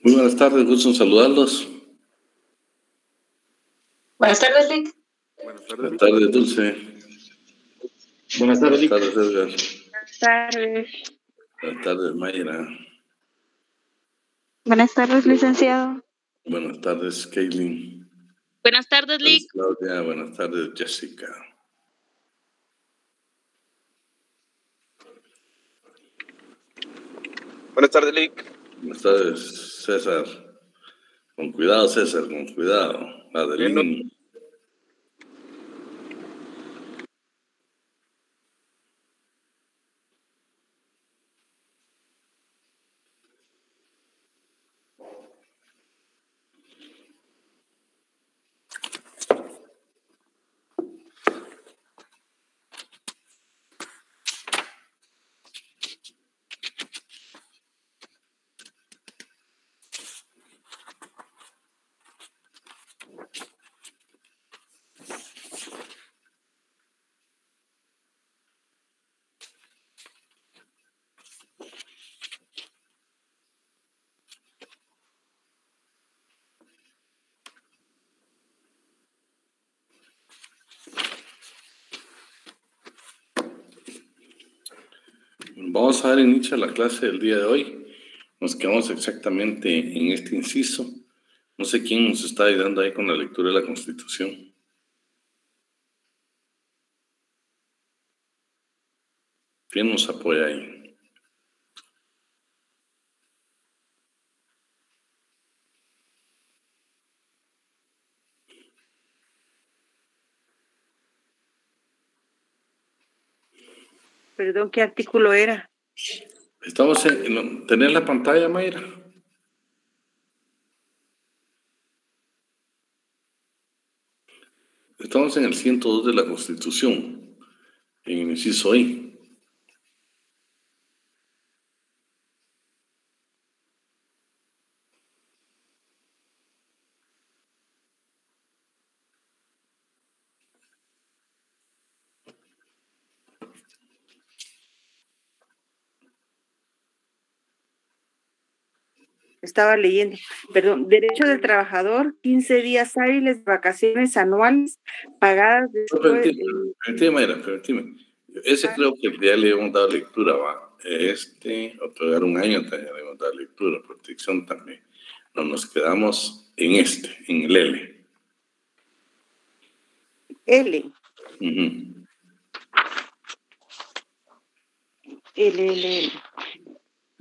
Muy buenas tardes, gusto en saludarlos. Buenas tardes, Lick. Buenas tardes, Dulce. Buenas tardes, Lick. Buenas tardes, Edgar. Buenas tardes. Buenas tardes, Mayra. Buenas tardes, licenciado. Buenas tardes, Kaylin. Buenas tardes, Lick. Claudia, buenas tardes, Jessica. Buenas tardes, Lick. Buenas tardes, César. Con cuidado, César, con cuidado. Adelín. Vamos a dar inicio a la clase del día de hoy. Nos quedamos exactamente en este inciso. No sé quién nos está ayudando ahí con la lectura de la Constitución. ¿Quién nos apoya ahí? Perdón, ¿qué artículo era? Estamos en ¿tenés la pantalla, Mayra? Estamos en el 102 de la Constitución, en el inciso I. Estaba leyendo. Perdón, derecho del trabajador, 15 días hábiles de vacaciones anuales pagadas después. Permíteme, Mayra, permíteme. Ese creo que ya le hemos dado lectura, va. Otorgar un año también le hemos dado lectura, protección también. No nos quedamos en en el L. L. Uh-huh. L.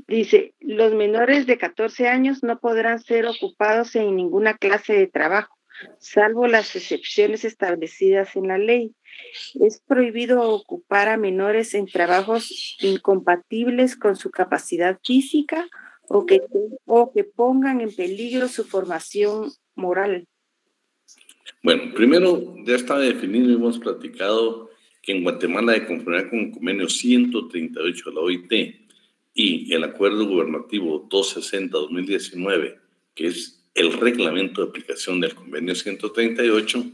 Dice, los menores de 14 años no podrán ser ocupados en ninguna clase de trabajo, salvo las excepciones establecidas en la ley. Es prohibido ocupar a menores en trabajos incompatibles con su capacidad física o que pongan en peligro su formación moral. Bueno, primero ya está definido y hemos platicado que en Guatemala, de conformidad con el convenio 138 de la OIT y el acuerdo gubernativo 260-2019, que es el reglamento de aplicación del convenio 138,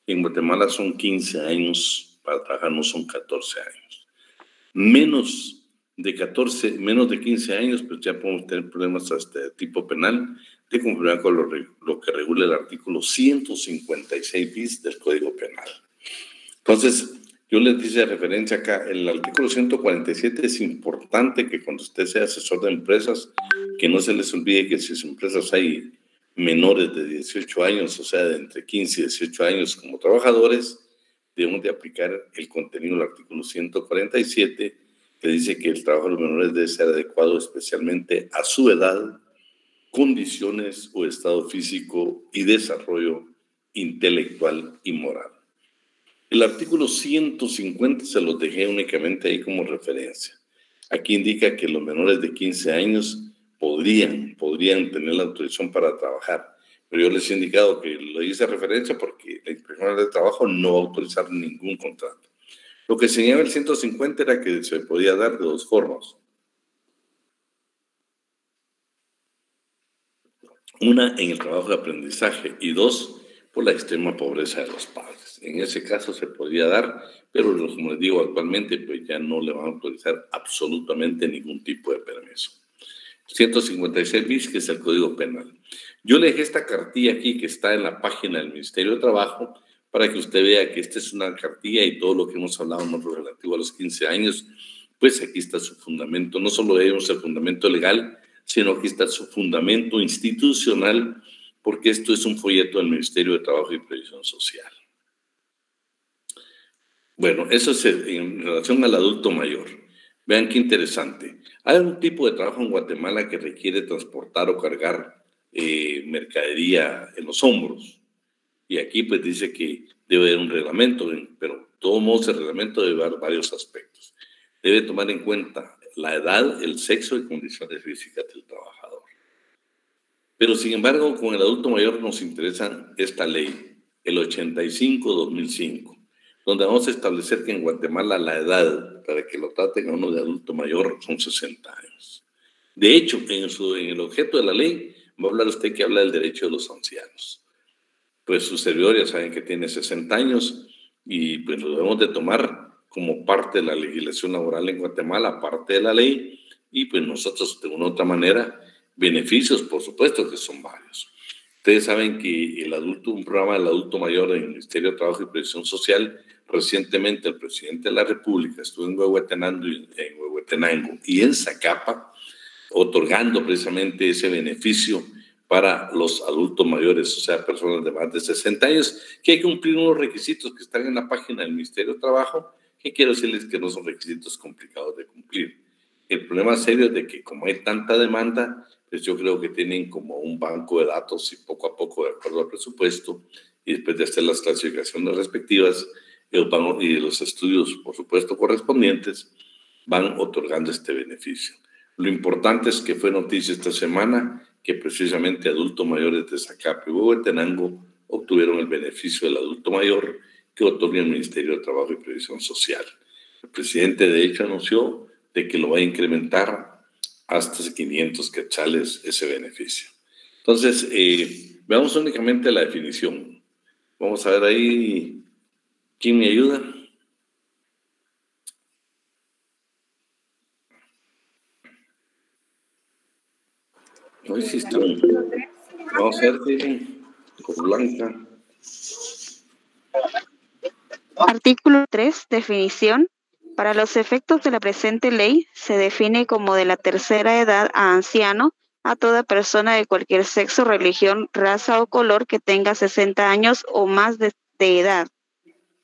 en Guatemala son 15 años para trabajar, no son 14 años. Menos de 15 años, pues ya podemos tener problemas hasta de tipo penal, de conformidad con lo que regula el artículo 156 bis del Código Penal. Entonces, yo les hice referencia acá, el artículo 147 es importante que cuando usted sea asesor de empresas, que no se les olvide que si sus empresas hay menores de 18 años, o sea, de entre 15 y 18 años como trabajadores, debemos de aplicar el contenido del artículo 147, que dice que el trabajo de los menores debe ser adecuado especialmente a su edad, condiciones o estado físico y desarrollo intelectual y moral. El artículo 150 se los dejé únicamente ahí como referencia. Aquí indica que los menores de 15 años podrían tener la autorización para trabajar, pero yo les he indicado que lo hice referencia porque la Inspección de Trabajo no va a autorizar ningún contrato. Lo que señalaba el 150 era que se podía dar de dos formas. Una, en el trabajo de aprendizaje, y dos, por la extrema pobreza de los padres. En ese caso se podría dar, pero como les digo, actualmente pues ya no le van a autorizar absolutamente ningún tipo de permiso. 156 bis, que es el Código Penal. Yo le dejé esta cartilla aquí que está en la página del Ministerio de Trabajo para que usted vea que esta es una cartilla y todo lo que hemos hablado en lo relativo a los 15 años, pues aquí está su fundamento. No solo vemos el fundamento legal, sino aquí está su fundamento institucional, porque esto es un folleto del Ministerio de Trabajo y Previsión Social. Bueno, eso es en relación al adulto mayor. Vean qué interesante. Hay un tipo de trabajo en Guatemala que requiere transportar o cargar mercadería en los hombros. Y aquí pues dice que debe haber un reglamento, pero de todos modos el reglamento debe haber varios aspectos. Debe tomar en cuenta la edad, el sexo y condiciones físicas del trabajador. Pero sin embargo, con el adulto mayor nos interesa esta ley, el 85-2005, donde vamos a establecer que en Guatemala la edad para que lo traten a uno de adulto mayor son 60 años. De hecho, en el objeto de la ley va a hablar usted que habla del derecho de los ancianos. Pues su servidor ya saben que tiene 60 años y pues lo debemos de tomar como parte de la legislación laboral en Guatemala, parte de la ley, y pues nosotros de una u otra manera, beneficios por supuesto que son varios. Ustedes saben que un programa del adulto mayor en el Ministerio de Trabajo y Previsión Social, recientemente el presidente de la República estuvo en Huehuetenango y en Zacapa, otorgando precisamente ese beneficio para los adultos mayores, o sea, personas de más de 60 años, que hay que cumplir unos requisitos que están en la página del Ministerio de Trabajo, que quiero decirles que no son requisitos complicados de cumplir. El problema serio es de que como hay tanta demanda, pues yo creo que tienen como un banco de datos y poco a poco, de acuerdo al presupuesto, y después de hacer las clasificaciones respectivas y los estudios, por supuesto, correspondientes, van otorgando este beneficio. Lo importante es que fue noticia esta semana que precisamente adultos mayores de Zacapa y Huehuetenango obtuvieron el beneficio del adulto mayor que otorga el Ministerio de Trabajo y Previsión Social. El presidente, de hecho, anunció de que lo va a incrementar hasta 500 quetzales ese beneficio. Entonces, veamos únicamente la definición. Vamos a ver ahí, ¿quién me ayuda? No existe un... Vamos a ver, con Blanca. Artículo 3, definición. Para los efectos de la presente ley, se define como de la tercera edad a anciano a toda persona de cualquier sexo, religión, raza o color que tenga 60 años o más de edad.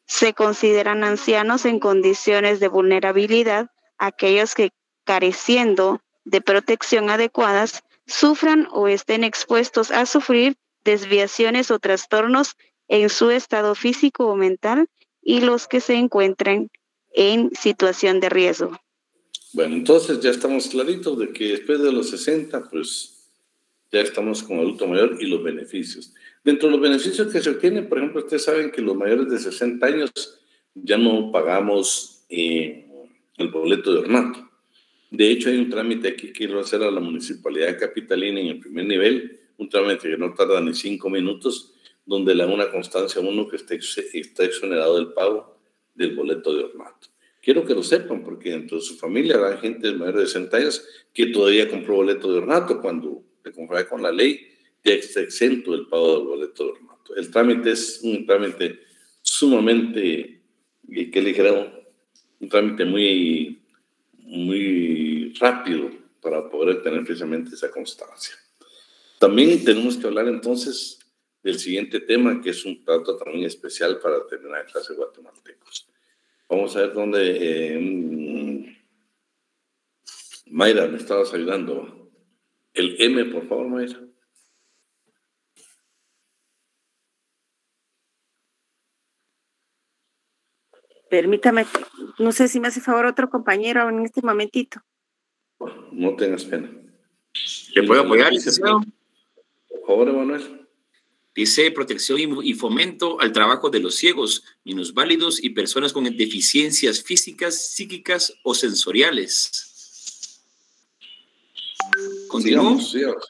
Se consideran ancianos en condiciones de vulnerabilidad aquellos que, careciendo de protección adecuadas, sufran o estén expuestos a sufrir desviaciones o trastornos en su estado físico o mental y los que se encuentren en situación de riesgo. Bueno, entonces ya estamos claritos de que después de los 60, pues ya estamos con adulto mayor y los beneficios. Dentro de los beneficios que se obtienen, por ejemplo, ustedes saben que los mayores de 60 años ya no pagamos el boleto de ornato. De hecho, hay un trámite aquí que quiero hacer a la Municipalidad Capitalina en el primer nivel, un trámite que no tarda ni 5 minutos, donde le da una constancia a uno que está exonerado del pago del boleto de ornato. Quiero que lo sepan, porque dentro de su familia habrá gente mayor de 60 años que todavía compró boleto de ornato cuando le compraba con la ley, ya está exento del pago del boleto de ornato. El trámite es un trámite sumamente, ¿qué le dijeron? Un trámite muy rápido para poder tener precisamente esa constancia. También tenemos que hablar entonces del siguiente tema, que es un trato también especial para terminar la clase de guatemaltecos. Vamos a ver dónde... Mayra, me estabas ayudando. El M, por favor, Mayra. Permítame, no sé si me hace favor otro compañero en este momentito. No tengas pena. ¿Le puedo apoyar, licenciado? Por favor, Emanuel. Dice protección y fomento al trabajo de los ciegos, minusválidos y personas con deficiencias físicas, psíquicas o sensoriales. ¿Continúo? Sigamos.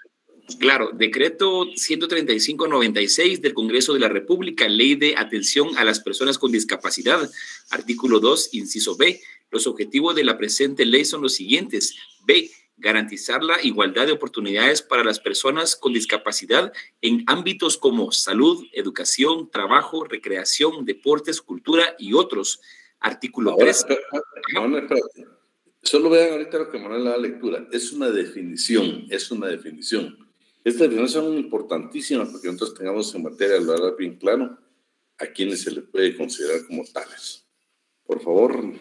Claro, decreto 135/96 del Congreso de la República, Ley de Atención a las Personas con Discapacidad, artículo 2, inciso B. Los objetivos de la presente ley son los siguientes. B, garantizar la igualdad de oportunidades para las personas con discapacidad en ámbitos como salud, educación, trabajo, recreación, deportes, cultura y otros. Artículo 3. Espérate. Solo vean ahorita lo que Manuel le da lectura. Es una definición, Esta definición es importantísima porque nosotros tengamos en materia, lo hará bien claro, a quienes se les puede considerar como tales. Por favor.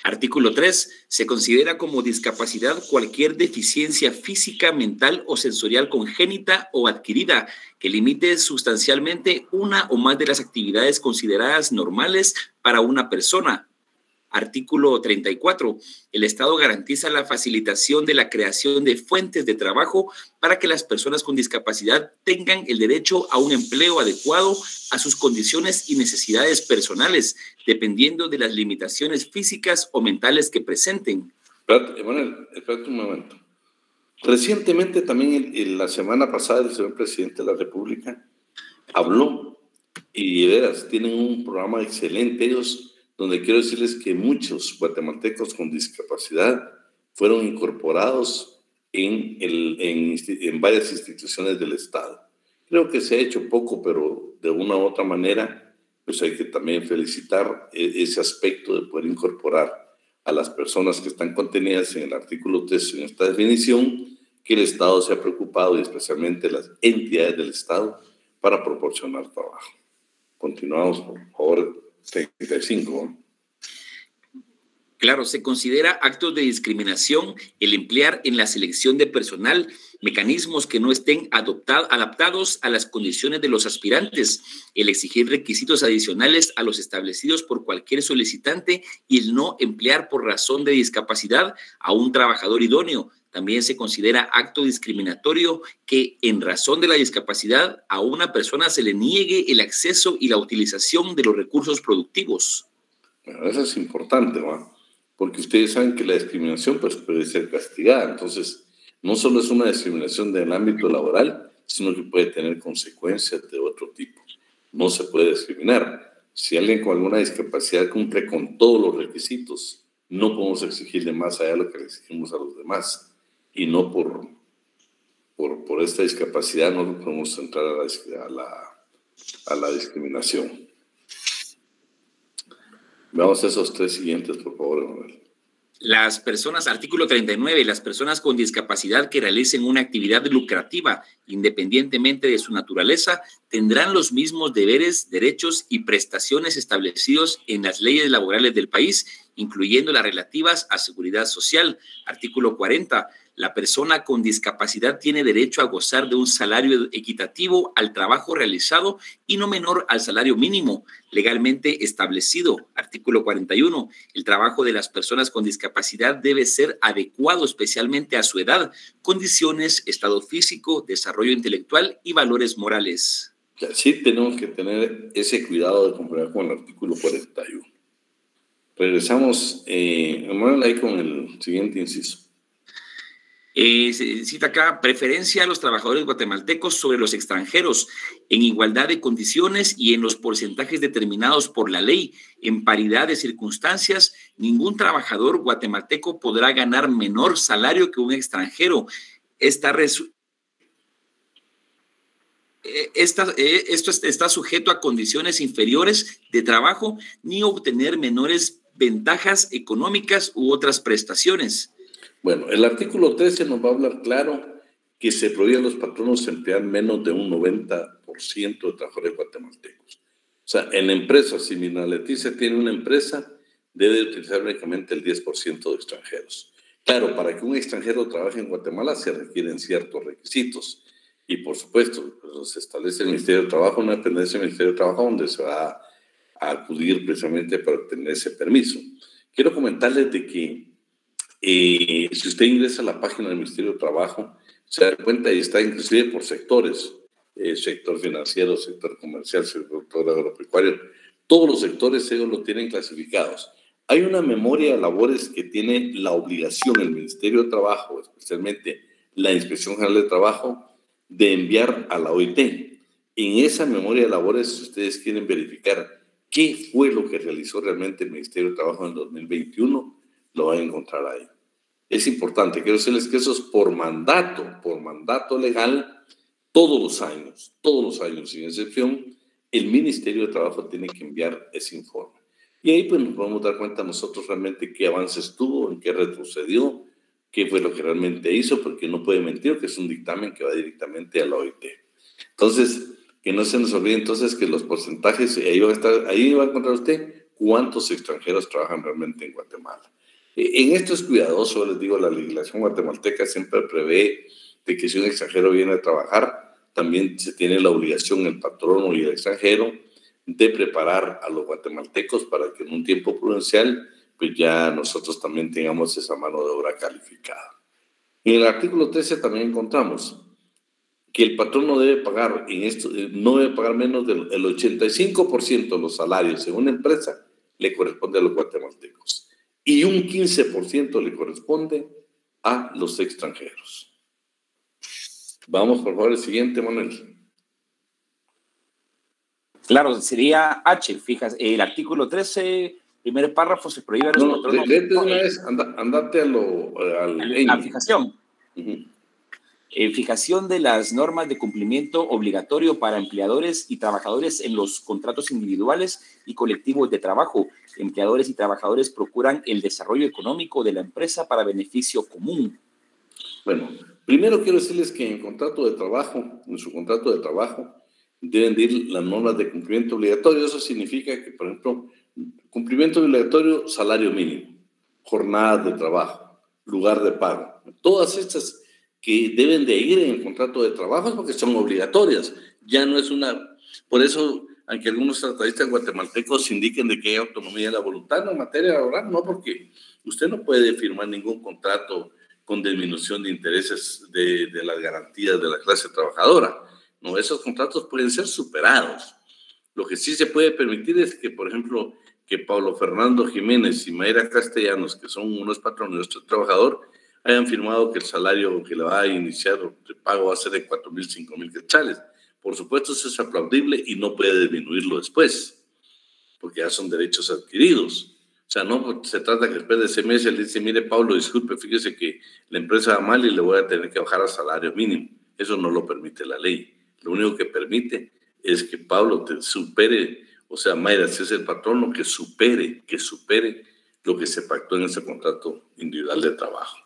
Artículo 3. Se considera como discapacidad cualquier deficiencia física, mental o sensorial congénita o adquirida que limite sustancialmente una o más de las actividades consideradas normales para una persona. Artículo 34. El Estado garantiza la facilitación de la creación de fuentes de trabajo para que las personas con discapacidad tengan el derecho a un empleo adecuado a sus condiciones y necesidades personales, dependiendo de las limitaciones físicas o mentales que presenten. Espérate un momento. Recientemente, también la semana pasada, el señor presidente de la República habló, y de veras, tienen un programa excelente ellos, donde quiero decirles que muchos guatemaltecos con discapacidad fueron incorporados en varias instituciones del Estado. Creo que se ha hecho poco, pero de una u otra manera, pues hay que también felicitar ese aspecto de poder incorporar a las personas que están contenidas en el artículo 3 en esta definición, que el Estado se ha preocupado, y especialmente las entidades del Estado, para proporcionar trabajo. Continuamos, por favor. 35. Claro, se considera actos de discriminación el emplear en la selección de personal mecanismos que no estén adaptados a las condiciones de los aspirantes, el exigir requisitos adicionales a los establecidos por cualquier solicitante y el no emplear por razón de discapacidad a un trabajador idóneo. También se considera acto discriminatorio que, en razón de la discapacidad, a una persona se le niegue el acceso y la utilización de los recursos productivos. Bueno, eso es importante, ¿no? Porque ustedes saben que la discriminación pues, puede ser castigada. Entonces, no solo es una discriminación del ámbito laboral, sino que puede tener consecuencias de otro tipo. No se puede discriminar. Si alguien con alguna discapacidad cumple con todos los requisitos, no podemos exigirle más allá de lo que le exigimos a los demás. Y no por esta discapacidad no podemos entrar a la discriminación. Veamos esos tres siguientes, por favor, Emanuel. Las personas, artículo 39, las personas con discapacidad que realicen una actividad lucrativa, independientemente de su naturaleza, tendrán los mismos deberes, derechos y prestaciones establecidos en las leyes laborales del país, incluyendo las relativas a seguridad social. Artículo 40. La persona con discapacidad tiene derecho a gozar de un salario equitativo al trabajo realizado y no menor al salario mínimo legalmente establecido. Artículo 41. El trabajo de las personas con discapacidad debe ser adecuado especialmente a su edad, condiciones, estado físico, desarrollo intelectual y valores morales. Sí, tenemos que tener ese cuidado de comparar con el artículo 41. Regresamos, Emanuel, ahí con el siguiente inciso. Se cita acá, preferencia a los trabajadores guatemaltecos sobre los extranjeros, en igualdad de condiciones y en los porcentajes determinados por la ley. En paridad de circunstancias, ningún trabajador guatemalteco podrá ganar menor salario que un extranjero. Esto está sujeto a condiciones inferiores de trabajo ni obtener menores ventajas económicas u otras prestaciones. Bueno, el artículo 13 nos va a hablar claro que se prohíbe a los patronos emplear menos de un 90% de trabajadores guatemaltecos. O sea, en empresas, si Mina Leticia tiene una empresa, debe utilizar únicamente el 10% de extranjeros. Claro, para que un extranjero trabaje en Guatemala se requieren ciertos requisitos. Y por supuesto, pues, se establece el Ministerio de Trabajo, una dependencia del Ministerio de Trabajo donde se va a acudir precisamente para obtener ese permiso. Quiero comentarles de que si usted ingresa a la página del Ministerio de Trabajo, se da cuenta y está inclusive por sectores, sector financiero, sector comercial, sector agropecuario, todos los sectores ellos lo tienen clasificados. Hay una memoria de labores que tiene la obligación el Ministerio de Trabajo, especialmente la Inspección General de Trabajo de enviar a la OIT. En esa memoria de labores, si ustedes quieren verificar qué fue lo que realizó realmente el Ministerio de Trabajo en 2021, lo van a encontrar ahí. Es importante, quiero decirles que eso es por mandato legal, todos los años, sin excepción, el Ministerio de Trabajo tiene que enviar ese informe. Y ahí pues nos podemos dar cuenta nosotros realmente qué avances tuvo, en qué retrocedió, qué fue lo que realmente hizo, porque no puede mentir, que es un dictamen que va directamente a la OIT. Entonces, que no se nos olvide entonces que los porcentajes, ahí va a encontrar usted cuántos extranjeros trabajan realmente en Guatemala. En esto es cuidadoso, les digo, la legislación guatemalteca siempre prevé de que si un extranjero viene a trabajar, también se tiene la obligación el patrono y el extranjero de preparar a los guatemaltecos para que en un tiempo prudencial pues ya nosotros también tengamos esa mano de obra calificada. En el artículo 13 también encontramos que el patrón no debe pagar no debe pagar menos del 85% de los salarios en una empresa le corresponde a los guatemaltecos y un 15% le corresponde a los extranjeros. Vamos por favor al siguiente, Manuel. Claro, sería H, fijas, el artículo 13, primer párrafo, se prohíbe a los patronos. Léete de una vez, andate la fijación. Fijación de las normas de cumplimiento obligatorio para empleadores y trabajadores en los contratos individuales y colectivos de trabajo. Empleadores y trabajadores procuran el desarrollo económico de la empresa para beneficio común. Bueno, primero quiero decirles que en su contrato de trabajo, deben de ir las normas de cumplimiento obligatorio. Eso significa que, por ejemplo, cumplimiento obligatorio, salario mínimo, jornadas de trabajo, lugar de pago. Todas estas que deben de ir en el contrato de trabajo porque son obligatorias. Ya no es por eso, aunque algunos tratadistas guatemaltecos indiquen de que hay autonomía de la voluntad en materia laboral, no, porque usted no puede firmar ningún contrato con disminución de intereses de las garantías de la clase trabajadora. No, esos contratos pueden ser superados. Lo que sí se puede permitir es que, por ejemplo, que Pablo Fernando Jiménez y Mayra Castellanos, que son unos patrones de nuestro trabajador, hayan firmado que el salario que le va a iniciar de pago va a ser de 4,000, 5,000 quetzales. Por supuesto, eso es aplaudible y no puede disminuirlo después, porque ya son derechos adquiridos. O sea, no se trata que después de ese mes él dice, mire, Pablo, disculpe, fíjese que la empresa va mal y le voy a tener que bajar al salario mínimo. Eso no lo permite la ley. Lo único que permite es que Pablo te supere, o sea, Mayra, si es el patrono, que supere lo que se pactó en ese contrato individual de trabajo.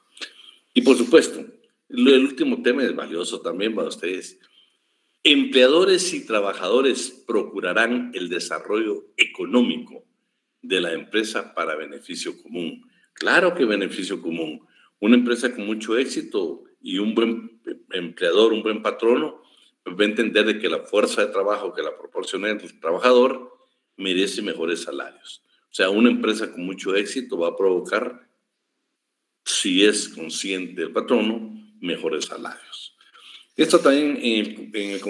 Y por supuesto, el último tema es valioso también para ustedes. Empleadores y trabajadores procurarán el desarrollo económico de la empresa para beneficio común. Claro que beneficio común. Una empresa con mucho éxito y un buen empleador, un buen patrono, pues va a entender de que la fuerza de trabajo que la proporciona el trabajador merece mejores salarios. O sea, una empresa con mucho éxito va a provocar, si es consciente el patrono, mejores salarios. Esto también, en el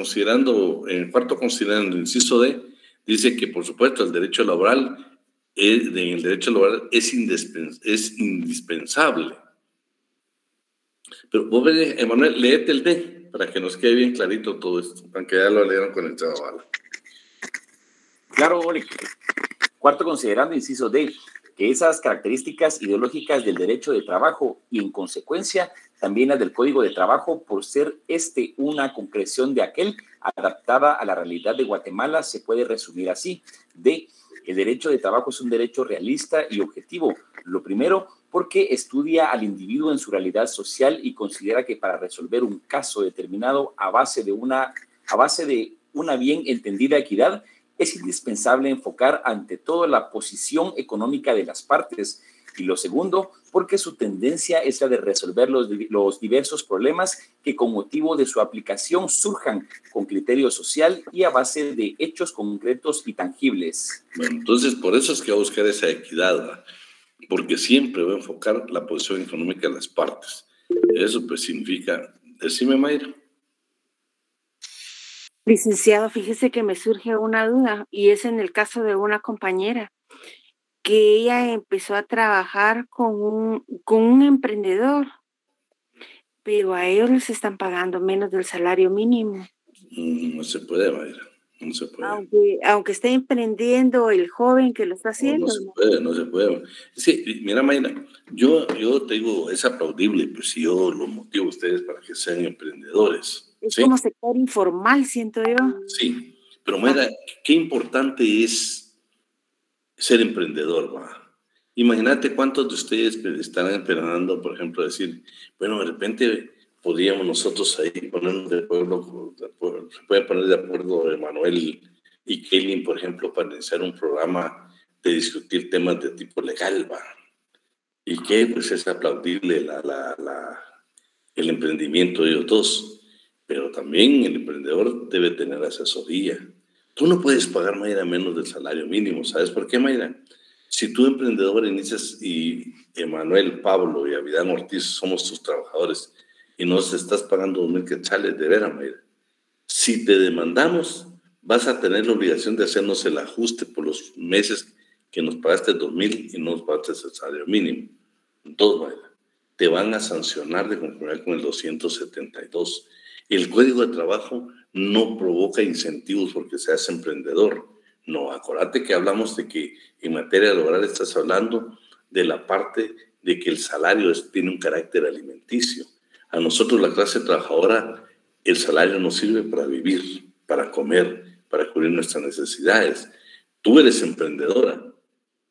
cuarto considerando, el inciso D, dice que, por supuesto, el derecho laboral es indispensable. Pero vos, Emanuel, léete el D para que nos quede bien clarito todo esto, aunque ya lo leyeron con el chaval. Claro, Oli. Cuarto considerando, inciso D, que esas características ideológicas del derecho de trabajo y, en consecuencia, también las del Código de Trabajo, por ser una concreción de aquel adaptada a la realidad de Guatemala, se puede resumir así. D, el derecho de trabajo es un derecho realista y objetivo. Lo primero, porque estudia al individuo en su realidad social y considera que para resolver un caso determinado a base de una bien entendida equidad, es indispensable enfocar ante todo la posición económica de las partes. Y lo segundo, porque su tendencia es la de resolver los diversos problemas que con motivo de su aplicación surjan con criterio social y a base de hechos concretos y tangibles. Bueno, entonces por eso es que va a buscar esa equidad, ¿verdad? Porque siempre va a enfocar la posición económica de las partes. Eso pues significa, decime, Mayra. Licenciado, fíjese que me surge una duda y es en el caso de una compañera que ella empezó a trabajar con un emprendedor pero a ellos les están pagando menos del salario mínimo. No se puede, Mayra, no se puede. Aunque esté emprendiendo el joven que lo está haciendo. No se puede, no se puede. Sí, mira, Mayra, yo te digo, es aplaudible, pues si yo los motivo a ustedes para que sean emprendedores. Es ¿sí? como sector informal, siento yo. Sí, pero Mayra, qué importante es ser emprendedor, va. Imagínate cuántos de ustedes estarán esperando, por ejemplo, decir, bueno, de repente podríamos nosotros ahí ponernos de acuerdo, se puede poner de acuerdo Emanuel y Kelly, por ejemplo, para iniciar un programa de discutir temas de tipo legal, va. Y que pues es aplaudible el emprendimiento de ellos dos, pero también el emprendedor debe tener asesoría. Tú no puedes pagar, Mayra, menos del salario mínimo. ¿Sabes por qué, Mayra? Si tú, emprendedor, inicias y Emanuel, Pablo y Avidán Ortiz somos tus trabajadores y nos estás pagando 2,000 quetzales, de veras, Mayra. Si te demandamos, vas a tener la obligación de hacernos el ajuste por los meses que nos pagaste 2,000 y no nos pagaste el salario mínimo. Entonces, Mayra, te van a sancionar de conformidad con el 272. El Código de Trabajo no provoca incentivos porque seas emprendedor. No, acuérdate que hablamos de que en materia laboral estás hablando de la parte de que el salario tiene un carácter alimenticio. A nosotros, la clase trabajadora, el salario nos sirve para vivir, para comer, para cubrir nuestras necesidades. Tú eres emprendedora,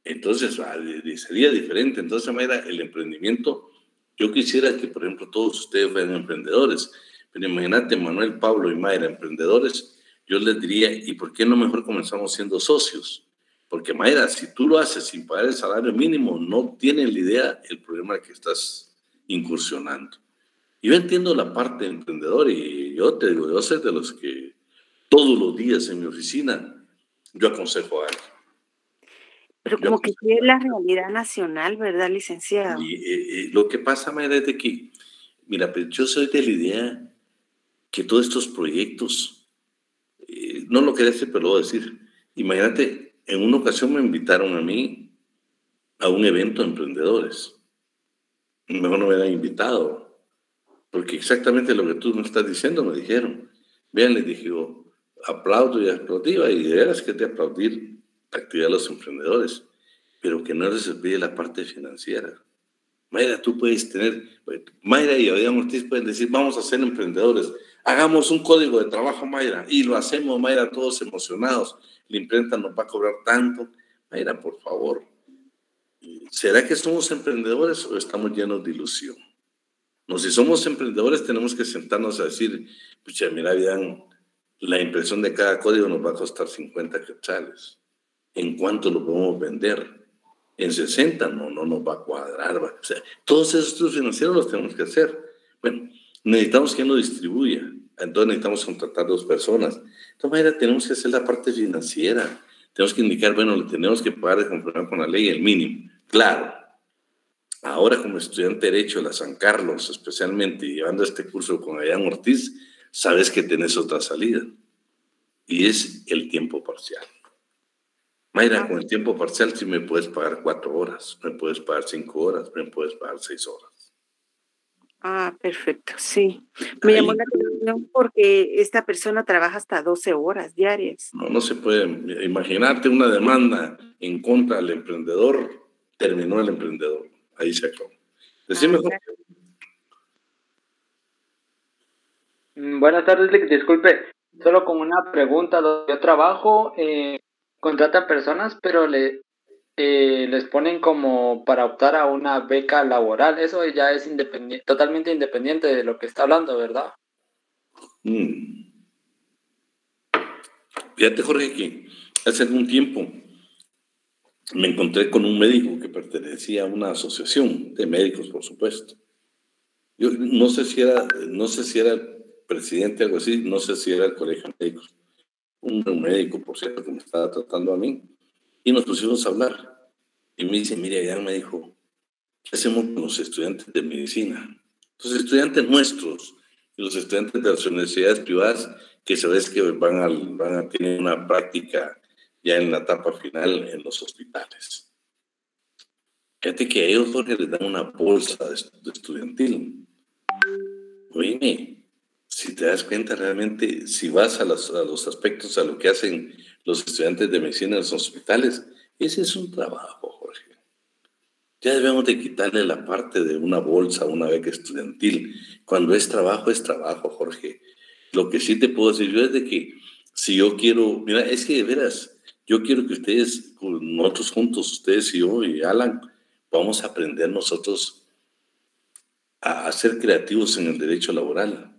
entonces sería diferente. Entonces, Mayra, el emprendimiento, yo quisiera que, por ejemplo, todos ustedes fueran emprendedores, pero imagínate, Manuel, Pablo y Mayra, emprendedores, yo les diría, ¿y por qué no mejor comenzamos siendo socios? Porque, Mayra, si tú lo haces sin pagar el salario mínimo, no tienen la idea el problema que estás incursionando. Yo entiendo la parte de emprendedor y yo te digo, yo soy de los que todos los días en mi oficina yo aconsejo a alguien. Pero como que es la realidad nacional, ¿verdad, licenciado? Y lo que pasa, Mayra, es de que, mira, pues yo soy de la idea que todos estos proyectos, no lo quería decir, pero lo voy a decir. Imagínate, en una ocasión me invitaron a mí a un evento de emprendedores. Mejor no me hubieran invitado, porque exactamente lo que tú me estás diciendo me dijeron. Vean, les dije yo, aplaudo y aplaudía, y de veras que te aplaudir la actividad de los emprendedores, pero que no les olvide la parte financiera. Mayra, tú puedes tener, Mayra y Avidán Ortiz pueden decir, vamos a ser emprendedores, hagamos un código de trabajo, Mayra, y lo hacemos, Mayra, todos emocionados, la imprenta nos va a cobrar tanto. Mayra, por favor, ¿será que somos emprendedores o estamos llenos de ilusión? No, si somos emprendedores tenemos que sentarnos a decir, pucha, mira, Avidán, la impresión de cada código nos va a costar 50 quetzales. ¿En cuánto lo podemos vender? En 60 no nos va a cuadrar. O sea, todos esos estudios financieros los tenemos que hacer. Bueno, necesitamos que nos distribuya. Entonces necesitamos contratar 2 personas. De todas maneras, tenemos que hacer la parte financiera. Tenemos que indicar, bueno, le tenemos que pagar de conformidad con la ley el mínimo. Claro, ahora como estudiante de Derecho de la San Carlos, especialmente llevando este curso con Avidán Ortiz, sabes que tenés otra salida. Y es el tiempo parcial. Mayra, con el tiempo parcial sí me puedes pagar 4 horas, me puedes pagar 5 horas, me puedes pagar 6 horas. Ah, perfecto, sí. Me llamó la atención porque esta persona trabaja hasta 12 horas diarias. No se puede. Imaginarte una demanda en contra del emprendedor, terminó el emprendedor. Ahí se acabó. Decime, Jorge. Buenas tardes, disculpe, solo con una pregunta. Donde yo trabajo, contratan personas, pero les ponen como para optar a una beca laboral. Eso ya es totalmente independiente de lo que está hablando, ¿verdad? Fíjate, Jorge, que hace algún tiempo me encontré con un médico que pertenecía a una asociación de médicos, por supuesto. Yo no sé si era el presidente, algo así, no sé si era el colegio de médicos. Un médico, por cierto, que me estaba tratando a mí. Y nos pusimos a hablar. Y me dice, mire, ya me dijo, ¿qué hacemos con los estudiantes de medicina? Los estudiantes nuestros y los estudiantes de las universidades privadas que sabes que van a tener una práctica ya en la etapa final en los hospitales. Fíjate que a ellos, Jorge, les dan una bolsa de estudiantil. Oíme, si te das cuenta realmente, si vas a los aspectos, a lo que hacen los estudiantes de medicina en los hospitales, ese es un trabajo, Jorge. Ya debemos de quitarle la parte de una bolsa, una beca estudiantil. Cuando es trabajo, Jorge. Lo que sí te puedo decir yo es de que si yo quiero, mira, es que de veras, yo quiero que ustedes, nosotros juntos, ustedes y yo y Alan, vamos a aprender nosotros a ser creativos en el derecho laboral.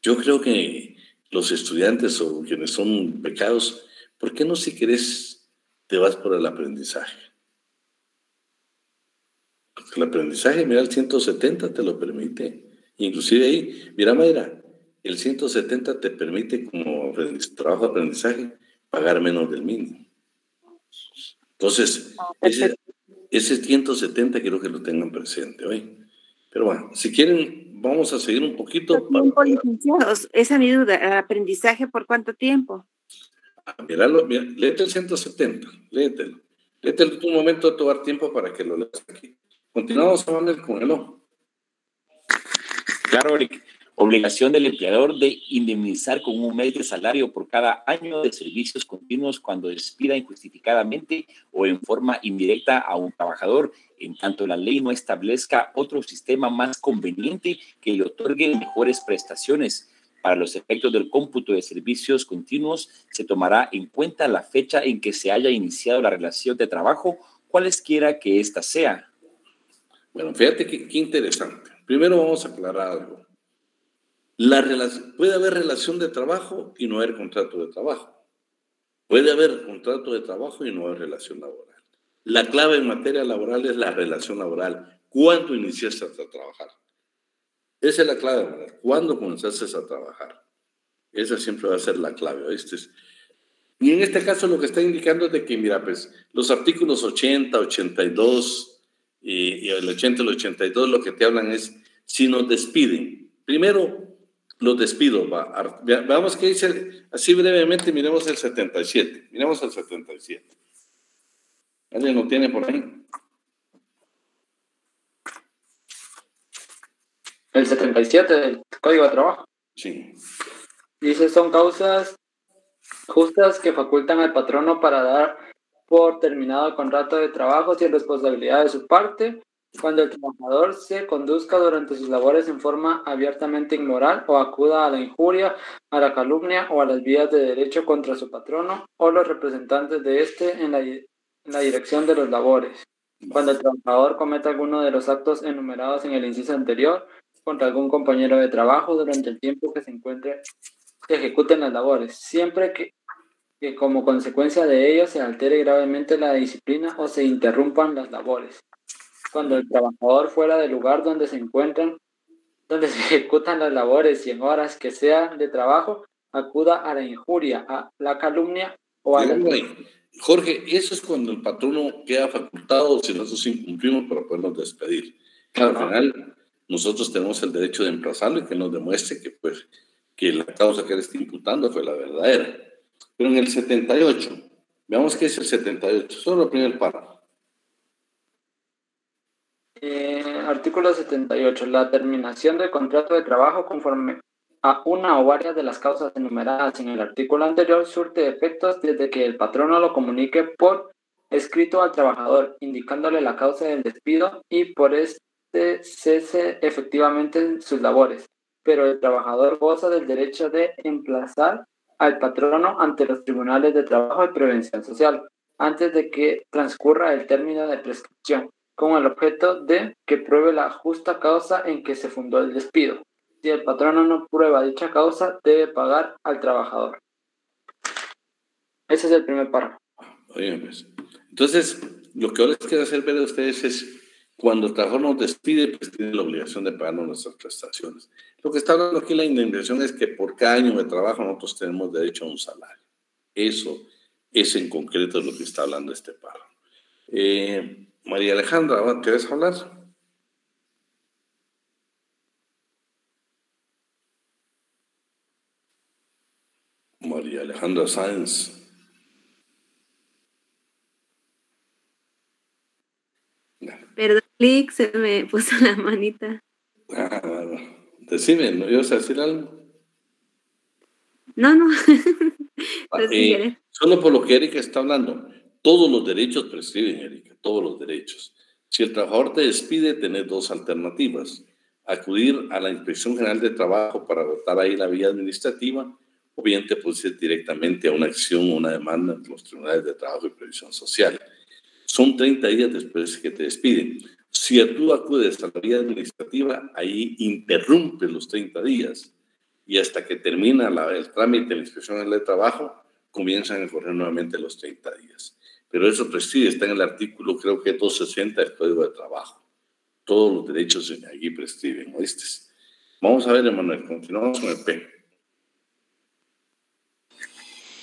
Yo creo que los estudiantes o quienes son becados, ¿por qué no si querés te vas por el aprendizaje? Porque el aprendizaje, mira, el 170 te lo permite. Inclusive ahí, mira, Mayra, el 170 te permite como trabajo de aprendizaje pagar menos del mínimo. Entonces, ese 170 quiero que lo tengan presente hoy. Pero bueno, si quieren, vamos a seguir un poquito. ¿Tiempo, licenciados? Esa es mi duda. ¿El aprendizaje por cuánto tiempo? Míralo, mira, léete el 170, léetelo. Léetelo un momento de tomar tiempo para que lo leas aquí. Continuamos hablando con el ojo. Claro, Eric. Obligación del empleador de indemnizar con un mes de salario por cada año de servicios continuos cuando despida injustificadamente o en forma indirecta a un trabajador, en tanto la ley no establezca otro sistema más conveniente que le otorgue mejores prestaciones. Para los efectos del cómputo de servicios continuos, se tomará en cuenta la fecha en que se haya iniciado la relación de trabajo, cualesquiera que ésta sea. Bueno, fíjate qué interesante. Primero vamos a aclarar algo. Puede haber relación de trabajo y no haber contrato de trabajo. Puede haber contrato de trabajo y no haber relación laboral. La clave en materia laboral es la relación laboral. ¿Cuándo iniciaste a trabajar? Esa es la clave, ¿verdad? ¿Cuándo comenzaste a trabajar? Esa siempre va a ser la clave, ¿viste? Y en este caso lo que está indicando es de que, mira, pues, los artículos 80, 82 y el 80 y el 82 lo que te hablan es, si nos despiden, primero los despidos, veamos qué dice, así brevemente miremos el 77, miremos el 77. ¿Alguien lo tiene por ahí? El 77 del Código de Trabajo. Sí. Dice, son causas justas que facultan al patrono para dar por terminado el contrato de trabajo sin responsabilidad de su parte, cuando el trabajador se conduzca durante sus labores en forma abiertamente inmoral o acuda a la injuria, a la calumnia o a las vías de derecho contra su patrono o los representantes de éste en la dirección de los labores. Cuando el trabajador cometa alguno de los actos enumerados en el inciso anterior contra algún compañero de trabajo durante el tiempo que se ejecuten las labores, siempre que como consecuencia de ello se altere gravemente la disciplina o se interrumpan las labores. Cuando el trabajador fuera del lugar donde se ejecutan las labores y en horas que sean de trabajo, acuda a la injuria, a la calumnia o a la... Jorge, eso es cuando el patrono queda facultado si nosotros incumplimos para podernos despedir. Claro, al final, nosotros tenemos el derecho de emplazarlo y que nos demuestre que, pues, que la causa que él está imputando fue la verdadera. Pero en el 78, veamos qué es el 78, solo el primer párrafo. Artículo 78. La terminación del contrato de trabajo conforme a una o varias de las causas enumeradas en el artículo anterior surte efectos desde que el patrono lo comunique por escrito al trabajador, indicándole la causa del despido y por este cese efectivamente en sus labores. Pero el trabajador goza del derecho de emplazar al patrono ante los tribunales de trabajo y prevención social antes de que transcurra el término de prescripción, con el objeto de que pruebe la justa causa en que se fundó el despido. Si el patrono no prueba dicha causa, debe pagar al trabajador. Ese es el primer párrafo. Oye, pues. Entonces, lo que ahora les quiero hacer ver a ustedes es, cuando el trabajador nos despide, pues tiene la obligación de pagarnos nuestras prestaciones. Lo que está hablando aquí la indemnización es que por cada año de trabajo nosotros tenemos derecho a un salario. Eso en concreto es lo que está hablando este párrafo. María Alejandra, ¿quieres hablar? María Alejandra Sáenz. Perdón, clic, se me puso la manita. Bueno, Decime, ¿no ibas a decir algo? No. Solo por lo que Erika está hablando, todos los derechos prescriben, Erika, todos los derechos. Si el trabajador te despide, tenés dos alternativas: acudir a la Inspección General de Trabajo para agotar ahí la vía administrativa, o bien te puedes ir directamente a una acción o una demanda ante los tribunales de trabajo y previsión social. Son 30 días después que te despiden. Si tú acudes a la vía administrativa, ahí interrumpe los 30 días y hasta que termina el trámite de la Inspección General de Trabajo, comienzan a correr nuevamente los 30 días. Pero eso prescribe, está en el artículo, creo que 260 del Código de Trabajo. Todos los derechos allí prescriben, ¿oíste? Vamos a ver, Emanuel, continuamos con el P.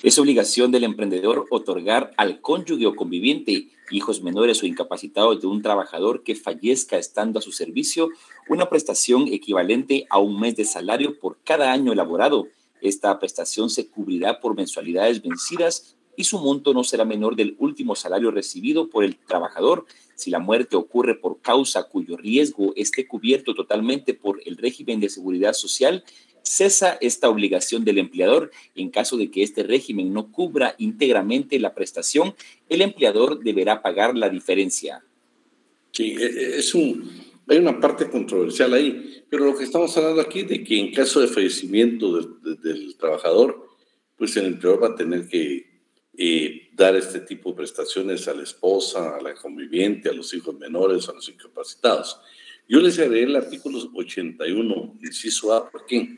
Es obligación del emprendedor otorgar al cónyuge o conviviente, hijos menores o incapacitados de un trabajador que fallezca estando a su servicio, una prestación equivalente a un mes de salario por cada año elaborado. Esta prestación se cubrirá por mensualidades vencidas y su monto no será menor del último salario recibido por el trabajador. Si la muerte ocurre por causa cuyo riesgo esté cubierto totalmente por el régimen de seguridad social, cesa esta obligación del empleador. En caso de que este régimen no cubra íntegramente la prestación, el empleador deberá pagar la diferencia. Sí, hay una parte controversial ahí, pero lo que estamos hablando aquí de que en caso de fallecimiento del trabajador, pues el empleador va a tener que dar este tipo de prestaciones a la esposa, a la conviviente, a los hijos menores, a los incapacitados. Yo les agregué el artículo 81, inciso A, porque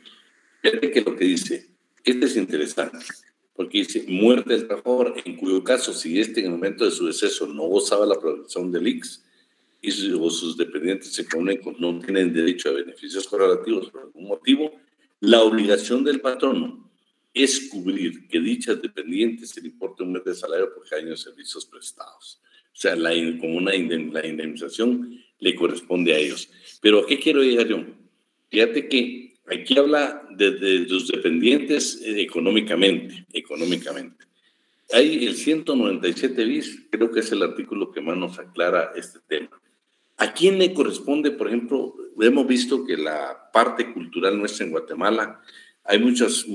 fíjate que lo que dice, este es interesante, porque dice, muerte del trabajador, en cuyo caso, si en el momento de su deceso no gozaba la protección del ICS o sus dependientes económicos no tienen derecho a beneficios correlativos por algún motivo, la obligación del patrono es cubrir que dichas dependientes el importe de un mes de salario por cada año de servicios prestados. O sea, la indemnización le corresponde a ellos. Pero ¿a qué quiero llegar yo? Fíjate que aquí habla de los dependientes económicamente. Hay el 197 bis, creo que es el artículo que más nos aclara este tema. ¿A quién le corresponde, por ejemplo? Hemos visto que la parte cultural nuestra en Guatemala, hay muchas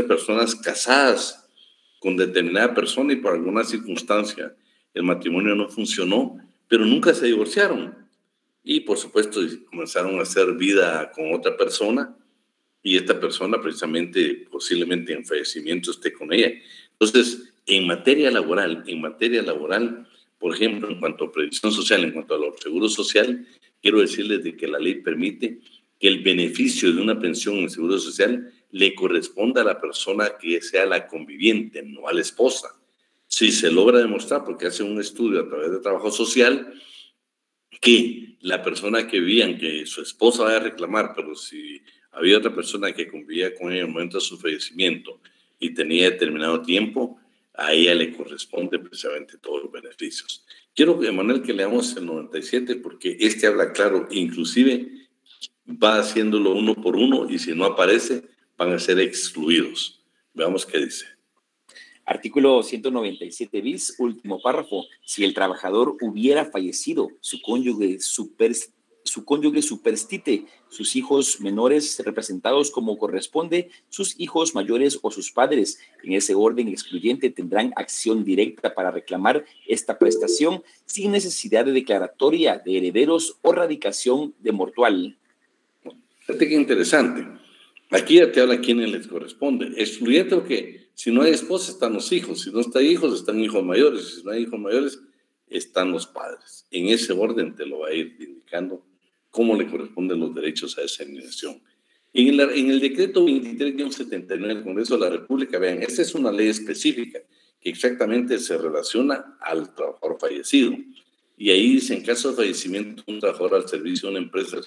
personas casadas con determinada persona y por alguna circunstancia el matrimonio no funcionó, pero nunca se divorciaron. Y por supuesto comenzaron a hacer vida con otra persona y esta persona precisamente posiblemente en fallecimiento esté con ella. Entonces, en materia laboral, por ejemplo, en cuanto a previsión social, en cuanto a los seguros social, quiero decirles de que la ley permite que el beneficio de una pensión en seguro social le corresponda a la persona que sea la conviviente, no a la esposa. Si se logra demostrar, porque hace un estudio a través de trabajo social, que la persona que vivía, que su esposa vaya a reclamar, pero si había otra persona que convivía con ella en el momento de su fallecimiento y tenía determinado tiempo, a ella le corresponde precisamente todos los beneficios. Quiero, Emanuel, que leamos el 97 porque este habla claro, inclusive va haciéndolo uno por uno y si no aparece van a ser excluidos. Veamos qué dice. Artículo 197 bis, último párrafo. Si el trabajador hubiera fallecido, su cónyuge superstite, sus hijos menores representados como corresponde, sus hijos mayores o sus padres, en ese orden excluyente, tendrán acción directa para reclamar esta prestación sin necesidad de declaratoria de herederos o radicación de mortual. Fíjate qué interesante. Aquí ya te habla a quiénes les corresponde. Excluyente porque si no hay esposa están los hijos, si no está hijos están hijos mayores, si no hay hijos mayores están los padres. En ese orden te lo va a ir indicando cómo le corresponden los derechos a esa indemnización. En el decreto 23-79 del Congreso de la República, vean, esta es una ley específica que exactamente se relaciona al trabajador fallecido. Y ahí dice, en caso de fallecimiento de un trabajador al servicio de una empresa,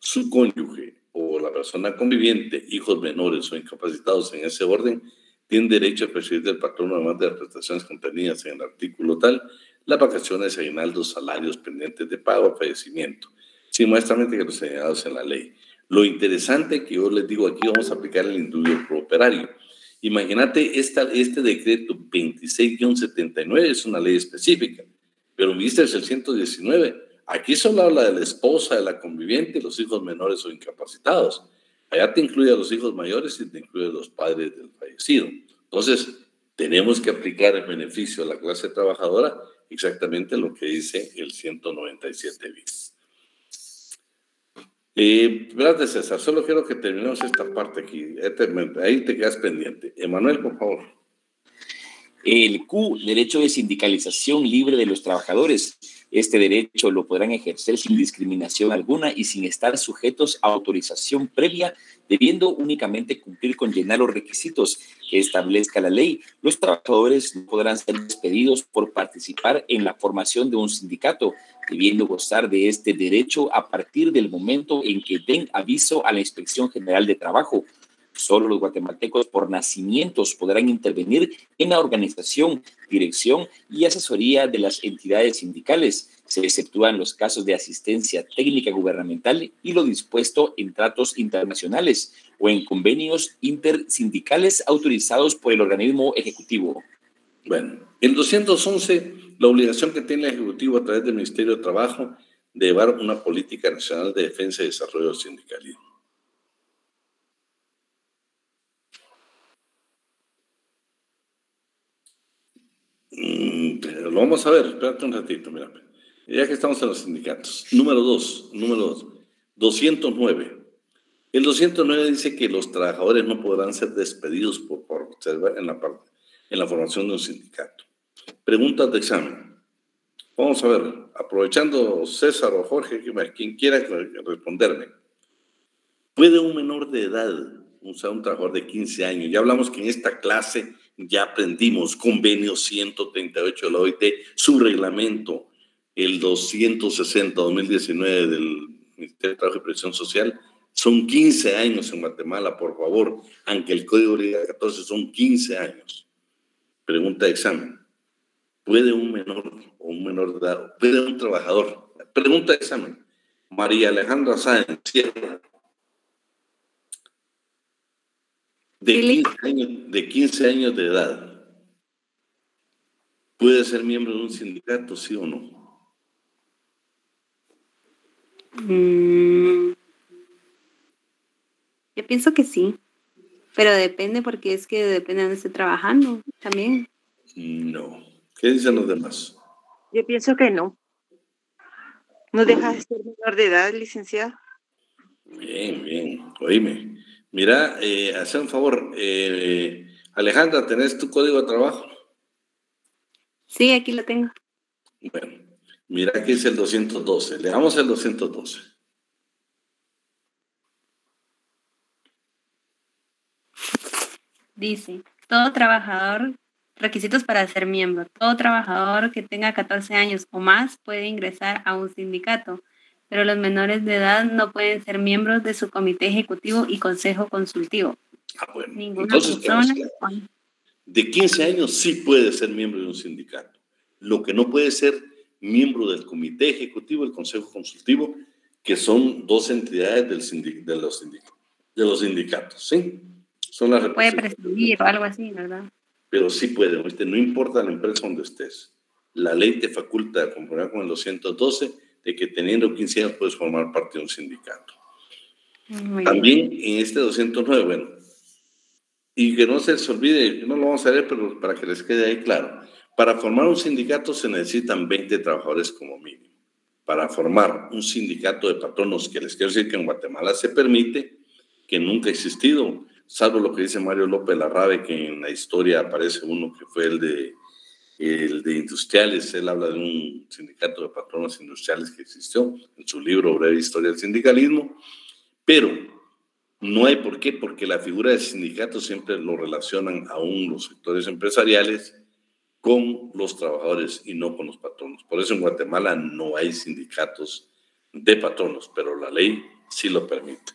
su cónyuge o la persona conviviente, hijos menores o incapacitados en ese orden, tienen derecho a percibir del patrono, además de las prestaciones contenidas en el artículo tal, las vacaciones, aguinaldos, salarios pendientes de pago, fallecimiento, sin más trámite que los señalados en la ley. Lo interesante que yo les digo aquí, vamos a aplicar el indulto prooperario. Imagínate, este decreto 26-79 es una ley específica, pero viste el 119, Aquí solo habla de la esposa, de la conviviente, los hijos menores o incapacitados. Allá te incluye a los hijos mayores y te incluye a los padres del fallecido. Entonces, tenemos que aplicar el beneficio a la clase trabajadora exactamente lo que dice el 197 bis. Gracias, César. Solo quiero que terminemos esta parte aquí. Ahí te quedas pendiente. Emanuel, por favor. El Q, derecho de sindicalización libre de los trabajadores. Este derecho lo podrán ejercer sin discriminación alguna y sin estar sujetos a autorización previa, debiendo únicamente cumplir con llenar los requisitos que establezca la ley. Los trabajadores no podrán ser despedidos por participar en la formación de un sindicato, debiendo gozar de este derecho a partir del momento en que den aviso a la Inspección General de Trabajo. Solo los guatemaltecos por nacimientos podrán intervenir en la organización, dirección y asesoría de las entidades sindicales. Se exceptúan los casos de asistencia técnica gubernamental y lo dispuesto en tratos internacionales o en convenios intersindicales autorizados por el organismo ejecutivo. Bueno, el 211, la obligación que tiene el Ejecutivo a través del Ministerio de Trabajo de llevar una política nacional de defensa y desarrollo del sindicalismo. Lo vamos a ver, espérate un ratito, mira. Ya que estamos en los sindicatos. Número 209. El 209 dice que los trabajadores no podrán ser despedidos por observar en la formación de un sindicato. Preguntas de examen. Vamos a ver, aprovechando César o Jorge, quien quiera responderme. ¿Puede un menor de edad, un trabajador de 15 años, ya hablamos que en esta clase ya aprendimos convenio 138 de la OIT, su reglamento, el 260-2019 del Ministerio de Trabajo y Previsión Social, son 15 años en Guatemala, por favor, aunque el Código diga 14, son 15 años. Pregunta de examen. ¿Puede un menor o un menor de edad, puede un trabajador? Pregunta de examen. María Alejandra Sáenz, Sierra, de 15 años de edad, ¿puede ser miembro de un sindicato, sí o no? Yo pienso que sí, pero depende porque es que depende de dónde esté trabajando también. No. ¿Qué dicen los demás? Yo pienso que no. No deja de ser menor de edad, licenciado. Bien, bien. Oíme. Mira, hacer un favor. Alejandra, ¿tenés tu código de trabajo? Sí, aquí lo tengo. Bueno, mira que es el 212. Le damos el 212. Dice, todo trabajador, requisitos para ser miembro, todo trabajador que tenga 14 años o más puede ingresar a un sindicato, pero los menores de edad no pueden ser miembros de su comité ejecutivo y consejo consultivo. Bueno, Ninguna entonces, persona... de 15 años sí puede ser miembro de un sindicato. Lo que no puede ser miembro del comité ejecutivo, el consejo consultivo, que son dos entidades de los sindicatos, ¿sí? Son las puede presidir o algo así, ¿verdad? Pero sí puede, ¿viste? No importa la empresa donde estés. La ley te faculta, comparado con el 212, de que teniendo 15 años puedes formar parte de un sindicato. También en este 209, bueno, y que no se les olvide, no lo vamos a ver, pero para que les quede ahí claro, para formar un sindicato se necesitan 20 trabajadores como mínimo. Para formar un sindicato de patronos, que les quiero decir que en Guatemala se permite, que nunca ha existido, salvo lo que dice Mario López Larrabe, que en la historia aparece uno que fue el de industriales. Él habla de un sindicato de patronos industriales que existió en su libro Breve Historia del Sindicalismo, pero no hay por qué, porque la figura del sindicato siempre lo relacionan aún los sectores empresariales con los trabajadores y no con los patronos. Por eso en Guatemala no hay sindicatos de patronos, pero la ley sí lo permite.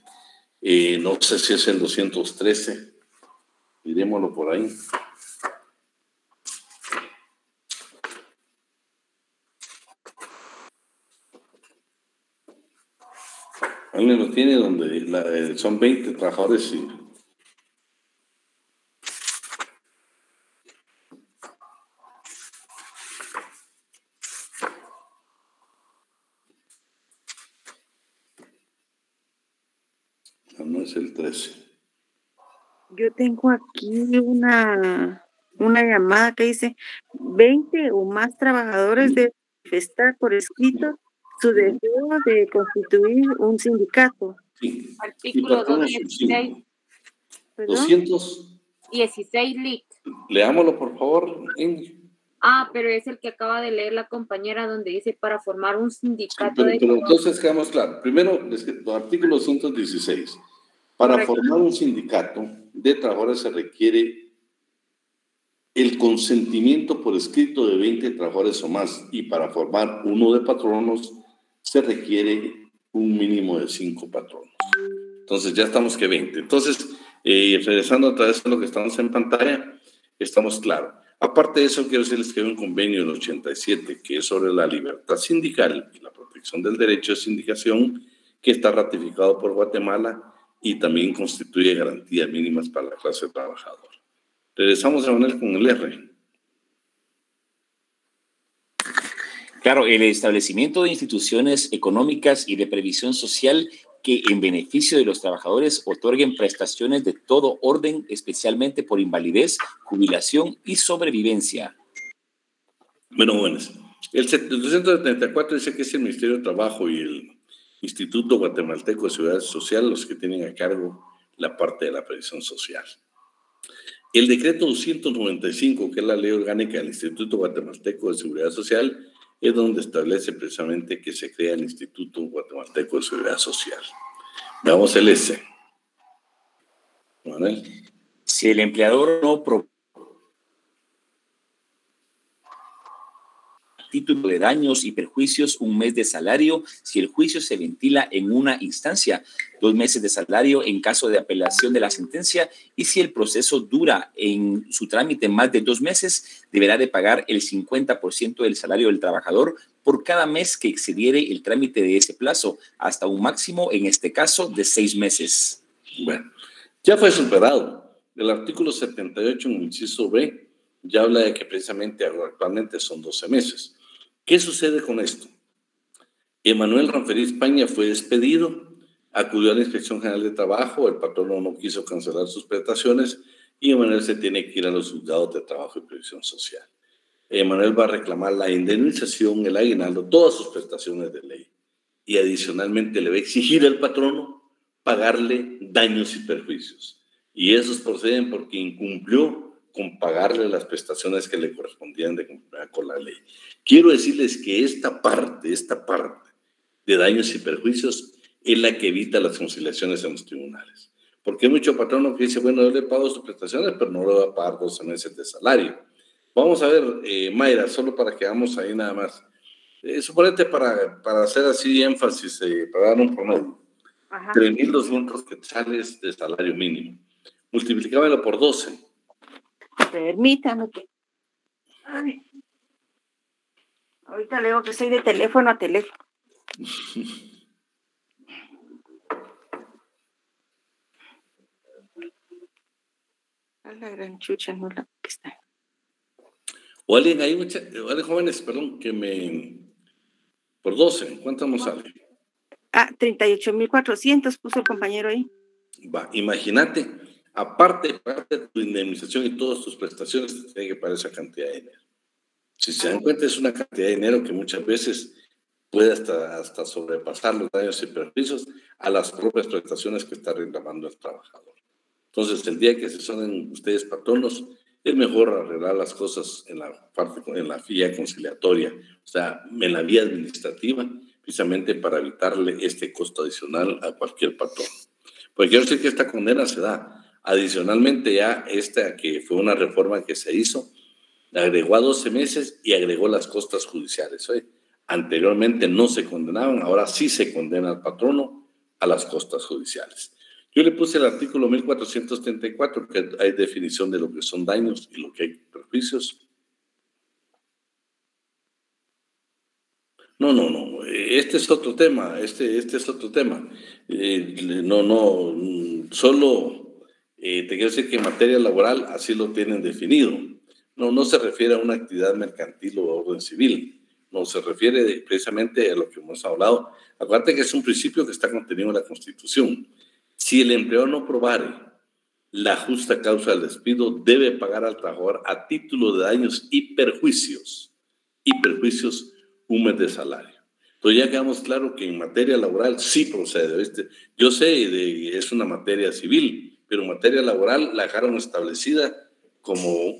No sé si es el 213, dirémoslo por ahí. Alguien lo tiene donde son 20 trabajadores y... es el 13. Yo tengo aquí una llamada que dice 20 o más trabajadores deben manifestar por escrito su deseo de constituir un sindicato. Sí. Artículo Y patronos, 216. 16, LIC. Leámoslo, por favor, Ingrid. Pero es el que acaba de leer la compañera donde dice para formar un sindicato Pero entonces quedamos claros. Primero, artículo 216. Para Correcto. formar un sindicato de trabajadores se requiere el consentimiento por escrito de 20 trabajadores o más, y para formar uno de patronos se requiere un mínimo de 5 patronos. Entonces ya estamos que 20. Entonces, regresando a través de lo que estamos en pantalla, estamos claros. Aparte de eso, quiero decirles que hay un convenio del 87 que es sobre la libertad sindical y la protección del derecho de sindicación, que está ratificado por Guatemala y también constituye garantías mínimas para la clase trabajadora. Regresamos a Manuel con el R. Claro, el establecimiento de instituciones económicas y de previsión social que en beneficio de los trabajadores otorguen prestaciones de todo orden, especialmente por invalidez, jubilación y sobrevivencia. Bueno, buenas. El 274 dice que es el Ministerio de Trabajo y el Instituto Guatemalteco de Seguridad Social los que tienen a cargo la parte de la previsión social. El decreto 295, que es la ley orgánica del Instituto Guatemalteco de Seguridad Social, es donde establece precisamente que se crea el Instituto Guatemalteco de Seguridad Social. Veamos el S. Manuel. Si el empleador no título de daños y perjuicios, 1 mes de salario si el juicio se ventila en una instancia, 2 meses de salario en caso de apelación de la sentencia, y si el proceso dura en su trámite más de 2 meses, deberá de pagar el 50% del salario del trabajador por cada mes que excediere el trámite de ese plazo, hasta un máximo, en este caso, de 6 meses. Bueno, ya fue superado. El artículo 78 en el inciso B ya habla de que precisamente actualmente son 12 meses. ¿Qué sucede con esto? Emanuel Ranferí España fue despedido, acudió a la Inspección General de Trabajo, el patrono no quiso cancelar sus prestaciones y Emanuel se tiene que ir a los juzgados de trabajo y previsión social. Emanuel va a reclamar la indemnización, el aguinaldo, todas sus prestaciones de ley, y adicionalmente le va a exigir al patrono pagarle daños y perjuicios. Y esos proceden porque incumplió con pagarle las prestaciones que le correspondían de conformidad con la ley. Quiero decirles que esta parte de daños y perjuicios es la que evita las conciliaciones en los tribunales. Porque hay mucho patrono que dice, bueno, yo le pago sus prestaciones, pero no le voy a pagar 12 meses de salario. Vamos a ver, Mayra, solo para que hagamos ahí nada más. Suponete para hacer así énfasis, para dar un promedio. 3.200 quetzales de salario mínimo. Multiplicámelo por 12. Permítame que... Ay. Ahorita le digo que soy de teléfono a teléfono. A la gran chucha, no la que está. O alguien, hay muchas jóvenes, perdón, que me... Por 12, ¿cuánto nos sale? 38.400 puso el compañero ahí. Va, imagínate, aparte de tu indemnización y todas tus prestaciones, te tiene que pagar esa cantidad de dinero. Si se dan cuenta, es una cantidad de dinero que muchas veces puede hasta sobrepasar los daños y perjuicios a las propias prestaciones que está reclamando el trabajador. Entonces, el día que se sonen ustedes patronos, es mejor arreglar las cosas en la vía conciliatoria, o sea, en la vía administrativa, precisamente para evitarle este costo adicional a cualquier patrón. Porque quiero decir que esta condena se da. Adicionalmente, ya esta que fue una reforma que se hizo, agregó a 12 meses y agregó las costas judiciales. Anteriormente no se condenaban, ahora sí se condena al patrono a las costas judiciales. Yo le puse el artículo 1434, que hay definición de lo que son daños y lo que hay perjuicios. No, este es otro tema, este es otro tema. Solo te quiero decir que en materia laboral así lo tienen definido. No se refiere a una actividad mercantil o orden civil, no se refiere precisamente a lo que hemos hablado. Acuérdate que es un principio que está contenido en la Constitución. Si el empleador no probare la justa causa del despido, debe pagar al trabajador a título de daños y perjuicios un mes de salario. Entonces ya quedamos claro que en materia laboral sí procede, ¿viste? Yo sé, es una materia civil, pero en materia laboral la dejaron establecida como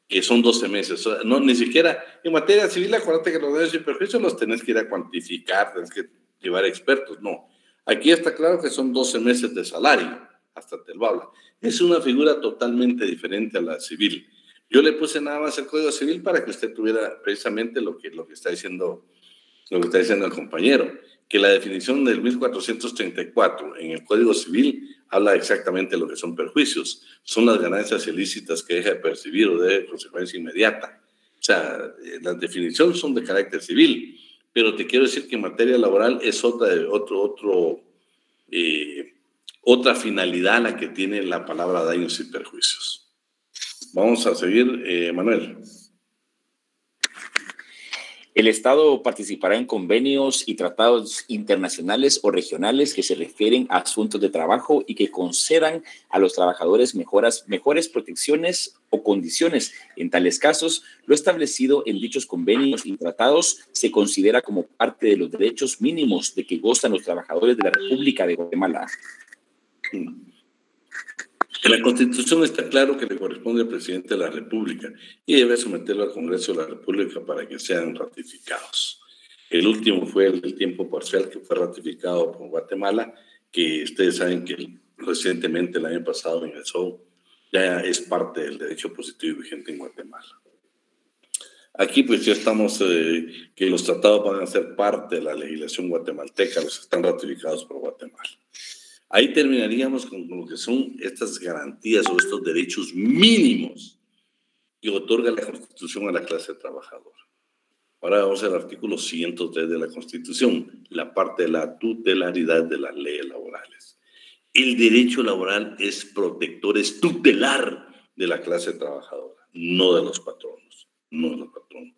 que son 12 meses. O sea, no, ni siquiera en materia civil, acuérdate que los daños y perjuicios los tenés que ir a cuantificar, tenés que llevar expertos. No, aquí está claro que son 12 meses de salario, hasta te lo habla. Es una figura totalmente diferente a la civil. Yo le puse nada más el Código Civil para que usted tuviera precisamente lo que está diciendo el compañero, que la definición del 1434 en el Código Civil habla exactamente de lo que son perjuicios. Son las ganancias ilícitas que deja de percibir o de consecuencia inmediata. O sea, las definiciones son de carácter civil, pero te quiero decir que en materia laboral es otra finalidad la que tiene la palabra daños y perjuicios. Vamos a seguir, Manuel. El Estado participará en convenios y tratados internacionales o regionales que se refieren a asuntos de trabajo y que concedan a los trabajadores mejores protecciones o condiciones. En tales casos, lo establecido en dichos convenios y tratados se considera como parte de los derechos mínimos de que gozan los trabajadores de la República de Guatemala. En la Constitución está claro que le corresponde al presidente de la República y debe someterlo al Congreso de la República para que sean ratificados. El último fue el del tiempo parcial que fue ratificado por Guatemala, que ustedes saben que recientemente el año pasado ingresó, ya es parte del derecho positivo vigente en Guatemala. Aquí pues ya estamos, que los tratados van a ser parte de la legislación guatemalteca, los están ratificados por Guatemala. Ahí terminaríamos con lo que son estas garantías o estos derechos mínimos que otorga la Constitución a la clase trabajadora. Ahora vamos al artículo 103 de la Constitución, la parte de la tutelaridad de las leyes laborales. El derecho laboral es protector, es tutelar de la clase trabajadora, no de los patronos, no de los patronos.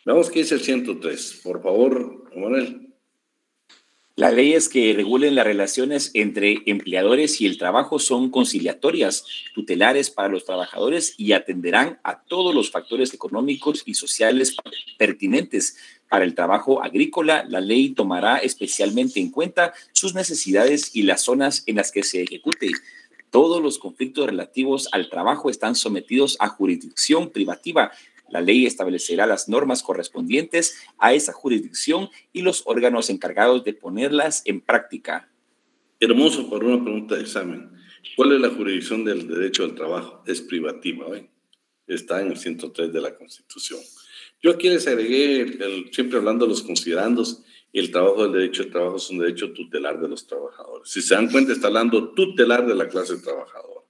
Veamos qué dice el 103, por favor, Manuel. Las leyes que regulen las relaciones entre empleadores y el trabajo son conciliatorias, tutelares para los trabajadores y atenderán a todos los factores económicos y sociales pertinentes. Para el trabajo agrícola, la ley tomará especialmente en cuenta sus necesidades y las zonas en las que se ejecute. Todos los conflictos relativos al trabajo están sometidos a jurisdicción privativa. La ley establecerá las normas correspondientes a esa jurisdicción y los órganos encargados de ponerlas en práctica. Hermoso para una pregunta de examen. ¿Cuál es la jurisdicción del derecho al trabajo? Es privativa, ¿ven? Está en el 103 de la Constitución. Yo aquí les agregué, siempre hablando de los considerandos, el trabajo del derecho al trabajo es un derecho tutelar de los trabajadores. Si se dan cuenta, está hablando tutelar de la clase trabajadora.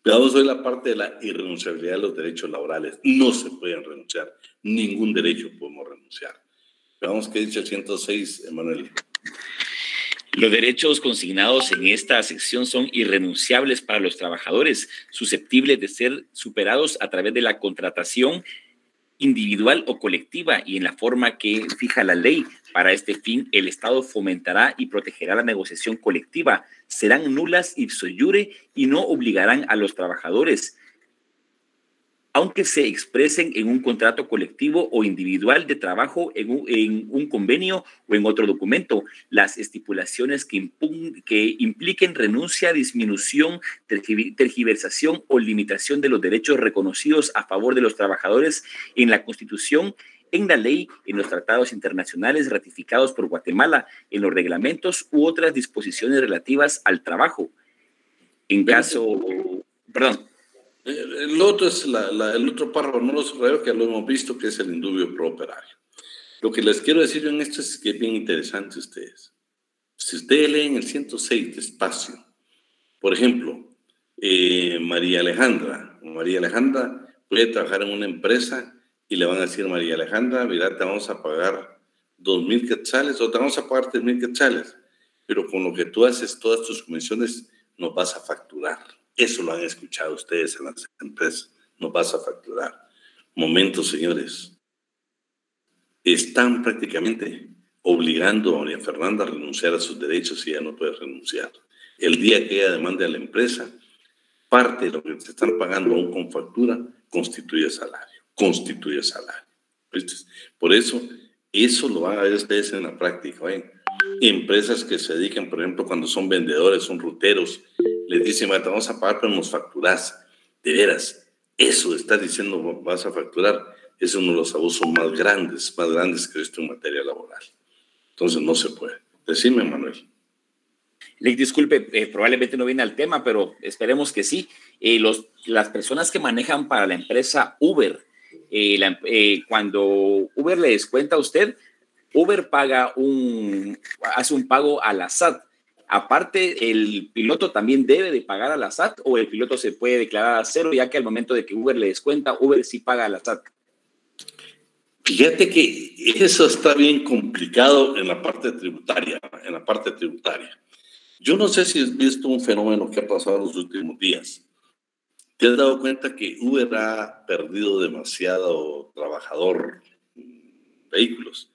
Veamos hoy la parte de la irrenunciabilidad de los derechos laborales. No se pueden renunciar. Ningún derecho podemos renunciar. Veamos qué dice el 106, Emanuel. Los derechos consignados en esta sección son irrenunciables para los trabajadores, susceptibles de ser superados a través de la contratación individual o colectiva y en la forma que fija la ley. Para este fin, el Estado fomentará y protegerá la negociación colectiva. Serán nulas ipso iure y no obligarán a los trabajadores, aunque se expresen en un contrato colectivo o individual de trabajo, en un convenio o en otro documento. Las estipulaciones que impliquen renuncia, disminución, tergiversación o limitación de los derechos reconocidos a favor de los trabajadores en la Constitución, en la ley, en los tratados internacionales ratificados por Guatemala, en los reglamentos u otras disposiciones relativas al trabajo. En caso... Perdón. El otro es el otro párrafo, no lo subrayo, que lo hemos visto, que es el indubio pro operario. Lo que les quiero decir en esto es que es bien interesante ustedes. Si ustedes leen el 106 despacio, por ejemplo, María Alejandra puede trabajar en una empresa y le van a decir, María Alejandra, mira, te vamos a pagar 2,000 quetzales o te vamos a pagar 3,000 quetzales, pero con lo que tú haces todas tus comisiones nos vas a facturar. Eso lo han escuchado ustedes en las empresas. Nos vas a facturar. Momentos, señores. Están prácticamente obligando a María Fernanda a renunciar a sus derechos y ella no puede renunciar. El día que ella demande a la empresa, parte de lo que se están pagando aún con factura constituye salario. ¿Viste? Por eso lo van a ver ustedes en la práctica. ¿Eh? Empresas que se dedican, por ejemplo, cuando son vendedores, son ruteros, les dicen, te vamos a pagar, pero nos facturás. De veras, eso de estar diciendo vas a facturar es uno de los abusos más grandes que esto en materia laboral. Entonces no se puede. Decime, Manuel. Disculpe, probablemente no viene al tema, pero esperemos que sí. Las personas que manejan para la empresa Uber, cuando Uber le descuenta a usted, Uber hace un pago a la SAT. Aparte, ¿el piloto también debe de pagar a la SAT o el piloto se puede declarar a cero, ya que al momento de que Uber le descuenta, Uber sí paga a la SAT? Fíjate que eso está bien complicado en la parte tributaria. Yo no sé si has visto un fenómeno que ha pasado en los últimos días. ¿Te has dado cuenta que Uber ha perdido demasiado trabajador, vehículos,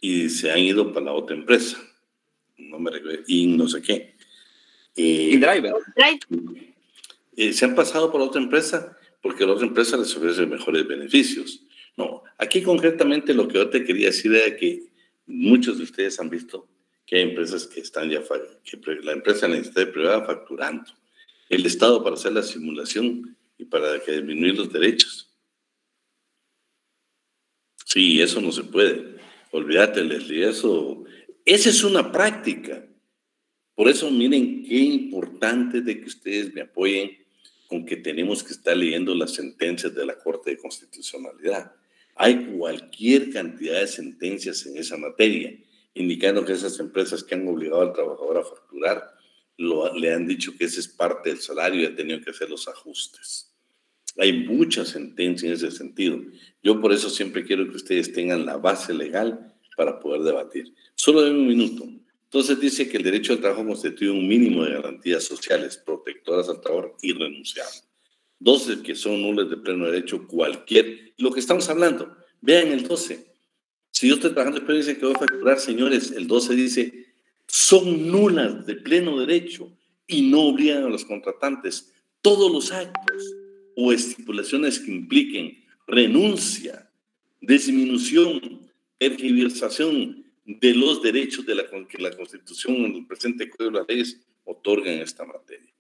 y se han ido para la otra empresa? No me recuerdo, no sé qué. InDriver. Se han pasado por la otra empresa porque la otra empresa les ofrece mejores beneficios. No, aquí concretamente lo que yo te quería decir era que muchos de ustedes han visto que hay empresas que están ya, que la empresa en la iniciativa privada facturando. El Estado para hacer la simulación y para disminuir los derechos. Sí, eso no se puede. Olvídate, Leslie, esa es una práctica. Por eso miren qué importante es de que ustedes me apoyen con que tenemos que estar leyendo las sentencias de la Corte de Constitucionalidad. Hay cualquier cantidad de sentencias en esa materia, indicando que esas empresas que han obligado al trabajador a facturar le han dicho que ese es parte del salario y ha tenido que hacer los ajustes. Hay muchas sentencias en ese sentido. Yo por eso siempre quiero que ustedes tengan la base legal para poder debatir. Solo de un minuto. Entonces dice que el derecho al trabajo constituye un mínimo de garantías sociales protectoras al trabajador irrenunciable. 12 que son nulas de pleno derecho lo que estamos hablando. Vean el 12. Si yo estoy trabajando, después dice que voy a facturar, señores, el 12 dice son nulas de pleno derecho y no obligan a los contratantes todos los actos o estipulaciones que impliquen renuncia, disminución, tergiversación de los derechos que la Constitución en el presente Código de las Leyes otorga en esta materia.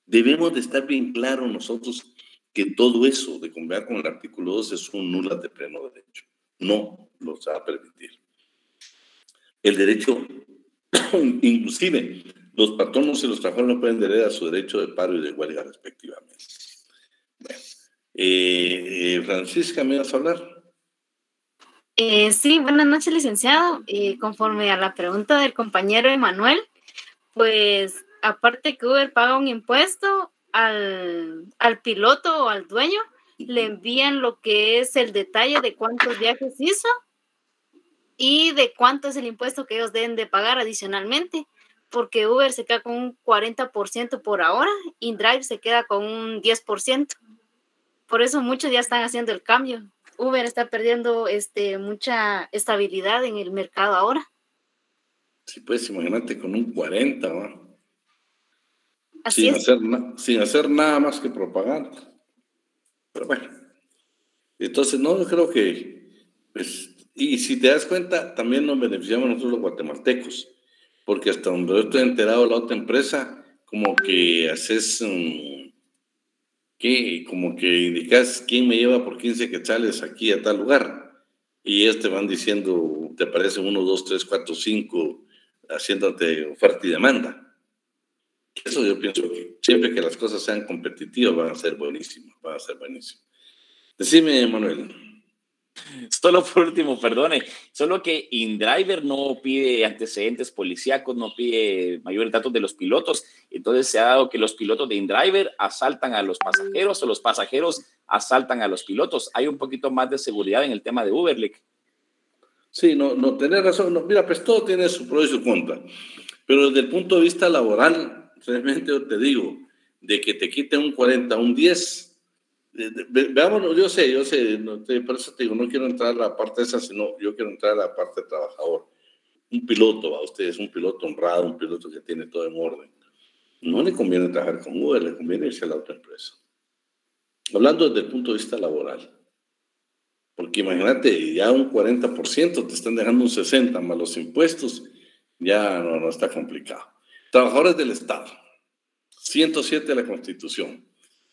Debemos de estar bien claros nosotros que todo eso de combinar con el artículo 12 son nulas de pleno derecho. No los va a permitir. El derecho, inclusive, los patronos y los trabajadores no pueden heredar su derecho de paro y de huelga respectivamente. Bueno, Francisca, ¿me vas a hablar? Sí, buenas noches, licenciado. Conforme a la pregunta del compañero Emanuel, pues aparte que Uber paga un impuesto al piloto o al dueño, le envían lo que es el detalle de cuántos viajes hizo y de cuánto es el impuesto que ellos deben de pagar adicionalmente, porque Uber se queda con un 40% por ahora y InDrive se queda con un 10%. Por eso muchos ya están haciendo el cambio. Uber está perdiendo mucha estabilidad en el mercado ahora. Sí, pues imagínate con un 40, ¿no? Así sin hacer nada más que propaganda. Pero bueno, entonces no, yo creo que, pues, y si te das cuenta, también nos beneficiamos nosotros los guatemaltecos, porque hasta donde yo estoy enterado de la otra empresa, como que haces, como que indicas quién me lleva por 15 quetzales aquí a tal lugar, y ellos te van diciendo, te aparecen 1, 2, 3, 4, 5, haciéndote oferta y demanda. Eso yo pienso que siempre que las cosas sean competitivas van a ser buenísimas, Decime, Manuel. Solo por último, perdone, solo que InDriver no pide antecedentes policíacos, no pide mayores datos de los pilotos, entonces se ha dado que los pilotos de InDriver asaltan a los pasajeros o los pasajeros asaltan a los pilotos. Hay un poquito más de seguridad en el tema de Uberlic. Sí, no, tenés razón. No, mira, pues todo tiene su pro y su contra, pero desde el punto de vista laboral, realmente yo te digo, de que te quiten un 40, un 10, veámonos, yo sé, por eso te digo, no quiero entrar a la parte esa, sino yo quiero entrar a la parte trabajador. Un piloto, a ustedes, un piloto honrado, un piloto que tiene todo en orden. No le conviene trabajar con Uber, le conviene irse a la otra empresa. Hablando desde el punto de vista laboral. Porque imagínate, ya un 40% te están dejando un 60% más los impuestos, ya no está complicado. Trabajadores del Estado, 107 de la Constitución.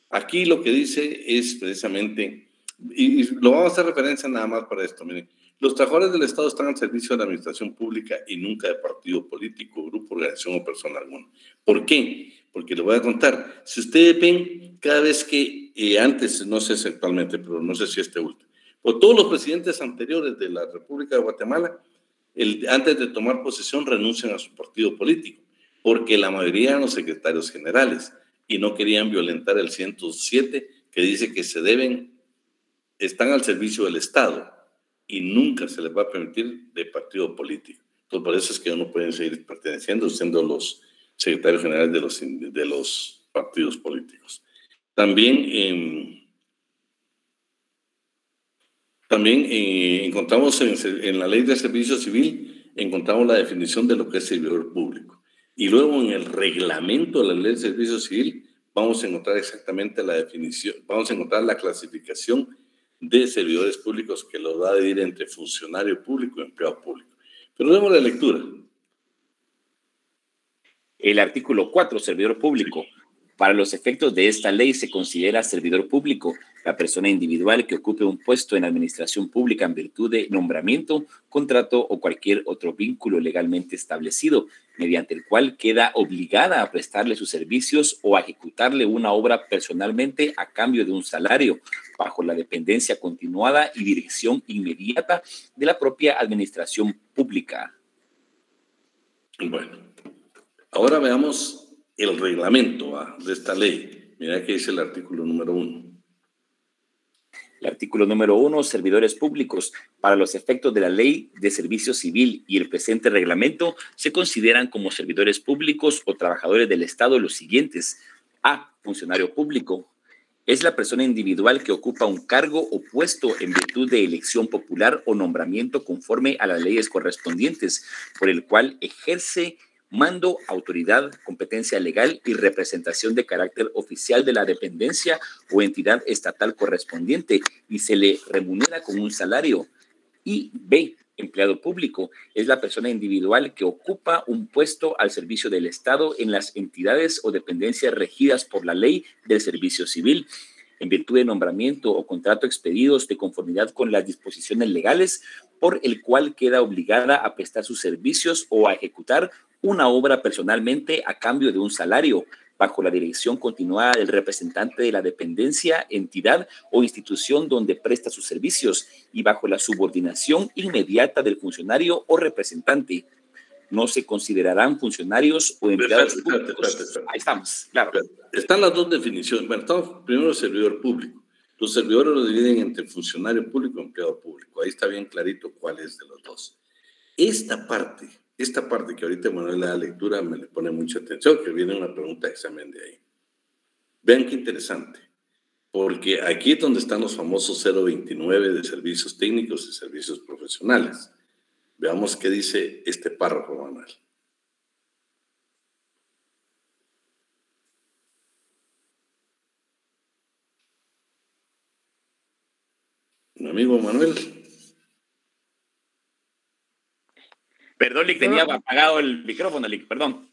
Aquí lo que dice es precisamente, y lo vamos a hacer referencia nada más para esto, miren, los trabajadores del Estado están al servicio de la administración pública y nunca de partido político, grupo, organización o persona alguna. ¿Por qué? Porque les voy a contar. Si ustedes ven, cada vez que antes, no sé si actualmente, pero no sé si último, o todos los presidentes anteriores de la República de Guatemala, antes de tomar posesión, renuncian a su partido político, porque la mayoría eran los secretarios generales y no querían violentar el 107, que dice que están al servicio del Estado y nunca se les va a permitir de partido político. Entonces, por eso es que no pueden seguir perteneciendo, siendo los secretarios generales de los partidos políticos. También encontramos en la ley de servicio civil, encontramos la definición de lo que es servidor público. Y luego en el reglamento de la ley de servicio civil vamos a encontrar exactamente la definición, vamos a encontrar la clasificación de servidores públicos que lo va a dividir entre funcionario público y empleado público. Pero demos la lectura. El artículo 4, servidor público. Sí. Para los efectos de esta ley se considera servidor público la persona individual que ocupe un puesto en la administración pública en virtud de nombramiento, contrato o cualquier otro vínculo legalmente establecido, mediante el cual queda obligada a prestarle sus servicios o a ejecutarle una obra personalmente a cambio de un salario, bajo la dependencia continuada y dirección inmediata de la propia administración pública. Bueno, ahora veamos el reglamento de esta ley. Mira que dice el artículo número 1. El artículo número 1, servidores públicos. Para los efectos de la ley de servicio civil y el presente reglamento, se consideran como servidores públicos o trabajadores del Estado los siguientes. A. Funcionario público. Es la persona individual que ocupa un cargo o puesto en virtud de elección popular o nombramiento conforme a las leyes correspondientes, por el cual ejerce mando, autoridad, competencia legal y representación de carácter oficial de la dependencia o entidad estatal correspondiente y se le remunera con un salario. Y B, empleado público, es la persona individual que ocupa un puesto al servicio del Estado en las entidades o dependencias regidas por la ley del servicio civil, en virtud de nombramiento o contrato expedidos de conformidad con las disposiciones legales, por el cual queda obligada a prestar sus servicios o a ejecutar una obra personalmente a cambio de un salario, bajo la dirección continuada del representante de la dependencia, entidad o institución donde presta sus servicios y bajo la subordinación inmediata del funcionario o representante. No se considerarán funcionarios o empleados públicos. Ahí estamos, claro. Están las dos definiciones. Bueno, estamos primero el servidor público. Los servidores lo dividen entre funcionario público y empleado público. Ahí está bien clarito cuál es de los dos. Esta parte que ahorita Manuel le da lectura me le pone mucha atención, que viene una pregunta de examen de ahí. Vean qué interesante, porque aquí es donde están los famosos 029 de servicios técnicos y servicios profesionales. Veamos qué dice este párrafo, Manuel. Mi amigo Manuel. Perdón, Lick, tenía apagado el micrófono, Lick, perdón.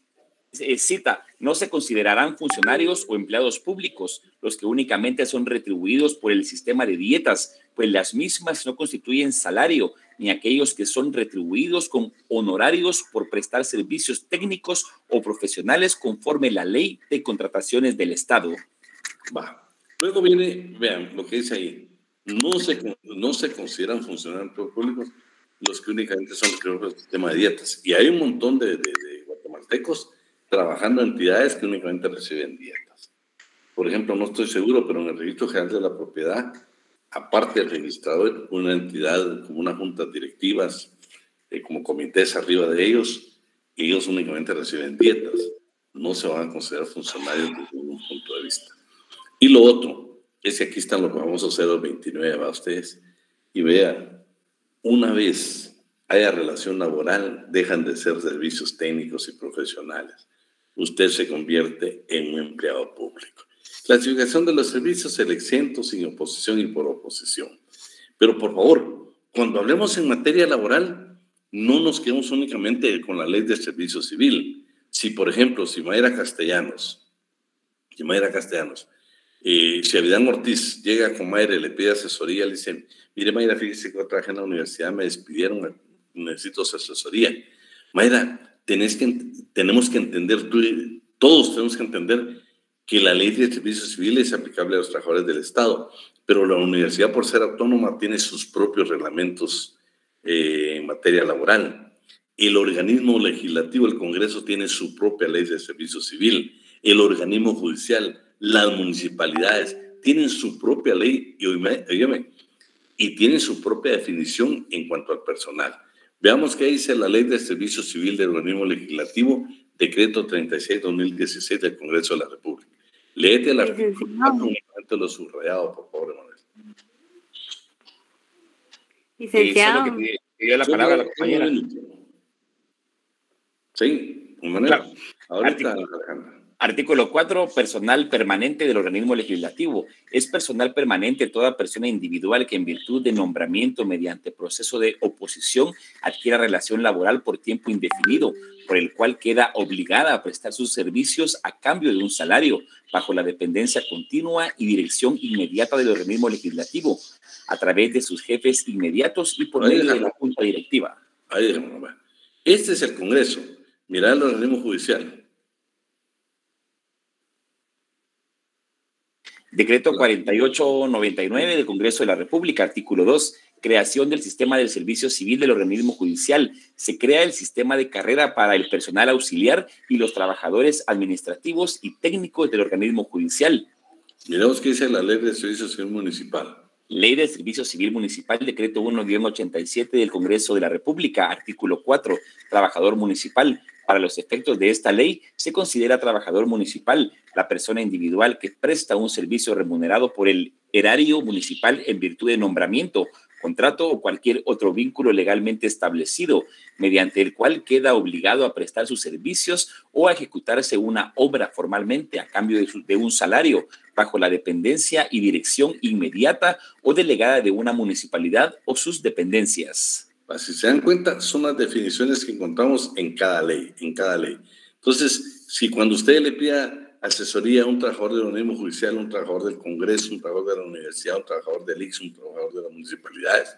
Cita, no se considerarán funcionarios o empleados públicos los que únicamente son retribuidos por el sistema de dietas, pues las mismas no constituyen salario, ni aquellos que son retribuidos con honorarios por prestar servicios técnicos o profesionales conforme la ley de contrataciones del Estado. Va. Luego viene, vean lo que dice ahí, no se consideran funcionarios públicos los que únicamente son los del sistema de dietas. Y hay un montón de guatemaltecos trabajando en entidades que únicamente reciben dietas. Por ejemplo, no estoy seguro, pero en el Registro General de la Propiedad, aparte del registrador, una entidad como unas juntas directivas, como comités arriba de ellos únicamente reciben dietas. No se van a considerar funcionarios desde ningún punto de vista. Y lo otro es que aquí están los famosos 029, va ustedes, y vean, una vez haya relación laboral, dejan de ser servicios técnicos y profesionales. usted se convierte en un empleado público. Clasificación de los servicios, el exento, sin oposición y por oposición. Pero por favor, cuando hablemos en materia laboral, no nos quedemos únicamente con la ley de servicio civil. Si, por ejemplo, si Mayra Castellanos, si Abidán Ortiz llega con Mayra y le pide asesoría, le dicen, mire Mayra, fíjese que yo trabajé en la universidad, me despidieron, necesito su asesoría. Mayra, tenemos que entender, todos tenemos que entender que la ley de servicio civil es aplicable a los trabajadores del Estado, pero la universidad, por ser autónoma, tiene sus propios reglamentos en materia laboral. El organismo legislativo, el Congreso, tiene su propia ley de servicio civil. El organismo judicial, las municipalidades, tienen su propia ley y tienen su propia definición en cuanto al personal. Veamos qué dice la ley de servicio civil del organismo legislativo, decreto 36-2016 del Congreso de la República. Léete el artículo 4, únicamente lo subrayado, por favor, Emanuel. Licenciado. Eso es lo que pidió la palabra la compañera. Sí, Emanuel. Claro. Ahorita, Alejandra. Artículo 4, personal permanente del organismo legislativo. Es personal permanente toda persona individual que en virtud de nombramiento mediante proceso de oposición adquiera relación laboral por tiempo indefinido, por el cual queda obligada a prestar sus servicios a cambio de un salario, bajo la dependencia continua y dirección inmediata del organismo legislativo, a través de sus jefes inmediatos y por medio de la junta directiva. Ahí déjame. Este es el Congreso. Mirá el organismo judicial. Decreto 4899 del Congreso de la República, artículo 2, creación del sistema del servicio civil del organismo judicial. Se crea el sistema de carrera para el personal auxiliar y los trabajadores administrativos y técnicos del organismo judicial. Miramos qué dice la Ley de Servicio Civil Municipal. Ley de Servicio Civil Municipal, decreto 1-87 del Congreso de la República, artículo 4, trabajador municipal. Para los efectos de esta ley, se considera trabajador municipal la persona individual que presta un servicio remunerado por el erario municipal en virtud de nombramiento, contrato o cualquier otro vínculo legalmente establecido, mediante el cual queda obligado a prestar sus servicios o a ejecutarse una obra formalmente a cambio de un salario, bajo la dependencia y dirección inmediata o delegada de una municipalidad o sus dependencias. Si se dan cuenta, son las definiciones que encontramos en cada ley, Entonces, si cuando usted le pida asesoría a un trabajador del organismo judicial, un trabajador del Congreso, un trabajador de la universidad, un trabajador del ICS, un trabajador de las municipalidades,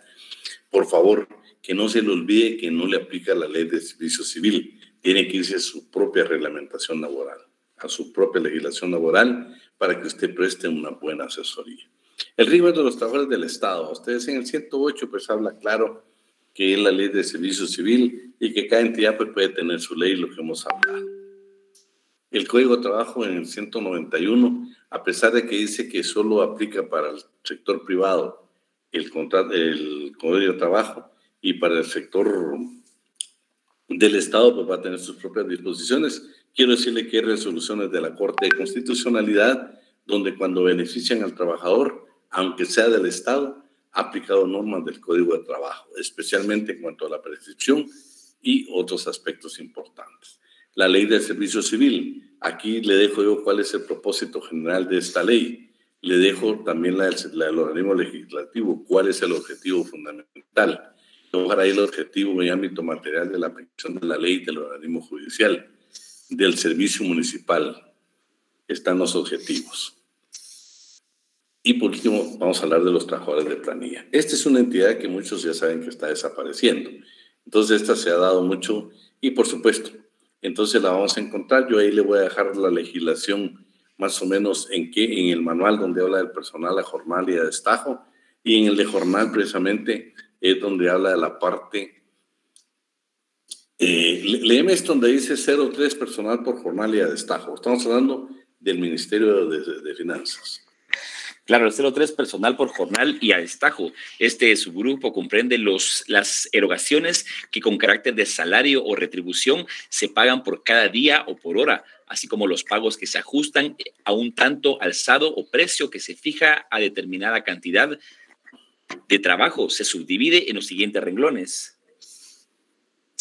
por favor, que no se le olvide que no le aplica la ley de servicio civil. Tiene que irse a su propia reglamentación laboral, a su propia legislación laboral, para que usted preste una buena asesoría. El régimen de los trabajadores del Estado. Ustedes en el 108 pues habla claro que es la ley de servicio civil y que cada entidad pues, puede tener su ley, lo que hemos hablado. El Código de Trabajo en el 191, a pesar de que dice que solo aplica para el sector privado el Código de Trabajo y para el sector del Estado pues va a tener sus propias disposiciones. Quiero decirle que hay resoluciones de la Corte de Constitucionalidad donde cuando benefician al trabajador, aunque sea del Estado, ha aplicado normas del Código de Trabajo, especialmente en cuanto a la prescripción y otros aspectos importantes. La ley del servicio civil, aquí le dejo yo cuál es el propósito general de esta ley. Le dejo también la del organismo legislativo, cuál es el objetivo fundamental. Ojalá el objetivo en ámbito material de la aplicación de la ley del organismo judicial, del servicio municipal. Están los objetivos. Y por último, vamos a hablar de los trabajadores de planilla. Esta es una entidad que muchos ya saben que está desapareciendo. Entonces, esta se ha dado mucho y, por supuesto, entonces la vamos a encontrar. Yo ahí le voy a dejar la legislación más o menos en el manual donde habla del personal a jornal y a destajo, y en el de jornal precisamente es donde habla de la parte... léeme esto donde dice 0,3 personal por jornal y a destajo. Estamos hablando del Ministerio de Finanzas. Claro, el 0,3 personal por jornal y a destajo. Este subgrupo comprende las erogaciones que con carácter de salario o retribución se pagan por cada día o por hora, así como los pagos que se ajustan a un tanto alzado o precio que se fija a determinada cantidad de trabajo. Se subdivide en los siguientes renglones.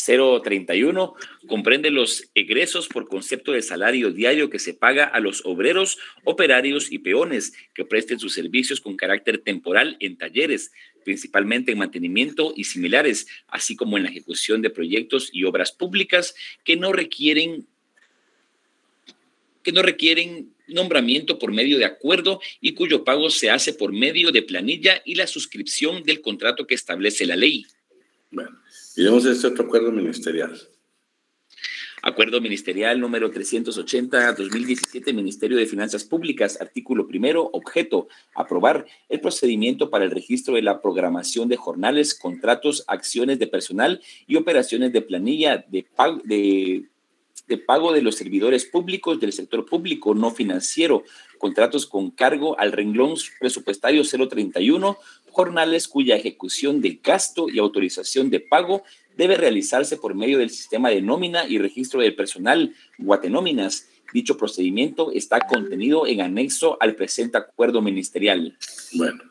031 comprende los egresos por concepto de salario diario que se paga a los obreros, operarios y peones que presten sus servicios con carácter temporal en talleres, principalmente en mantenimiento y similares, así como en la ejecución de proyectos y obras públicas que no requieren nombramiento por medio de acuerdo y cuyo pago se hace por medio de planilla y la suscripción del contrato que establece la ley. Bueno, miremos este otro acuerdo ministerial. Acuerdo ministerial número 380-2017, Ministerio de Finanzas Públicas, artículo primero, objeto, aprobar el procedimiento para el registro de la programación de jornales, contratos, acciones de personal y operaciones de planilla de pago de los servidores públicos del sector público no financiero, contratos con cargo al renglón presupuestario 031, jornales cuya ejecución de gasto y autorización de pago debe realizarse por medio del sistema de nómina y registro del personal Guatenóminas. Dicho procedimiento está contenido en anexo al presente acuerdo ministerial. Bueno,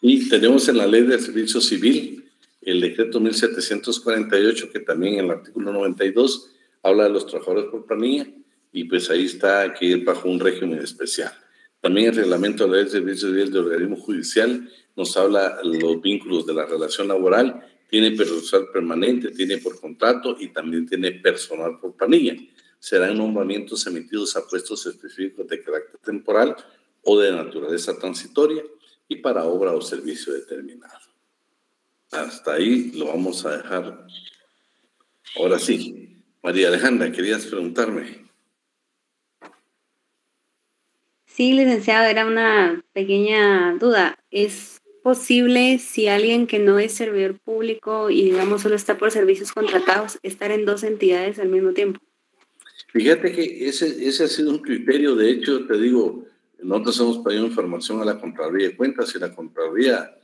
y tenemos en la Ley del Servicio Civil el decreto 1748, que también en el artículo 92 habla de los trabajadores por planilla, y pues ahí está aquí bajo un régimen especial. También el reglamento de la Ley del Servicio Civil del Organismo Judicial nos habla los vínculos de la relación laboral, tiene personal permanente, tiene por contrato y también tiene personal por planilla. Serán nombramientos emitidos a puestos específicos de carácter temporal o de naturaleza transitoria y para obra o servicio determinado. Hasta ahí lo vamos a dejar. Ahora sí, María Alejandra, querías preguntarme. Sí, licenciado, era una pequeña duda. ¿Es posible, si alguien que no es servidor público y digamos solo está por servicios contratados, estar en dos entidades al mismo tiempo? Fíjate que ese ha sido un criterio. De hecho, te digo, nosotros hemos pedido información a la Contraloría de Cuentas y la Contraloría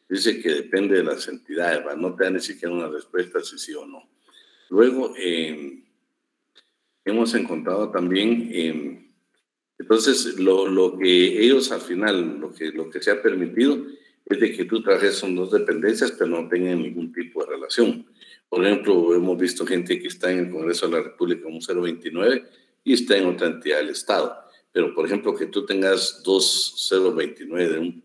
dice que depende de las entidades, ¿va? No te da ni siquiera una respuesta si sí o no. Luego, hemos encontrado también, entonces, lo que ellos al final, lo que se ha permitido es de que tú trabajes son dos dependencias, pero no tengan ningún tipo de relación. Por ejemplo, hemos visto gente que está en el Congreso de la República como 029 y está en otra entidad del Estado. Pero, por ejemplo, que tú tengas dos 029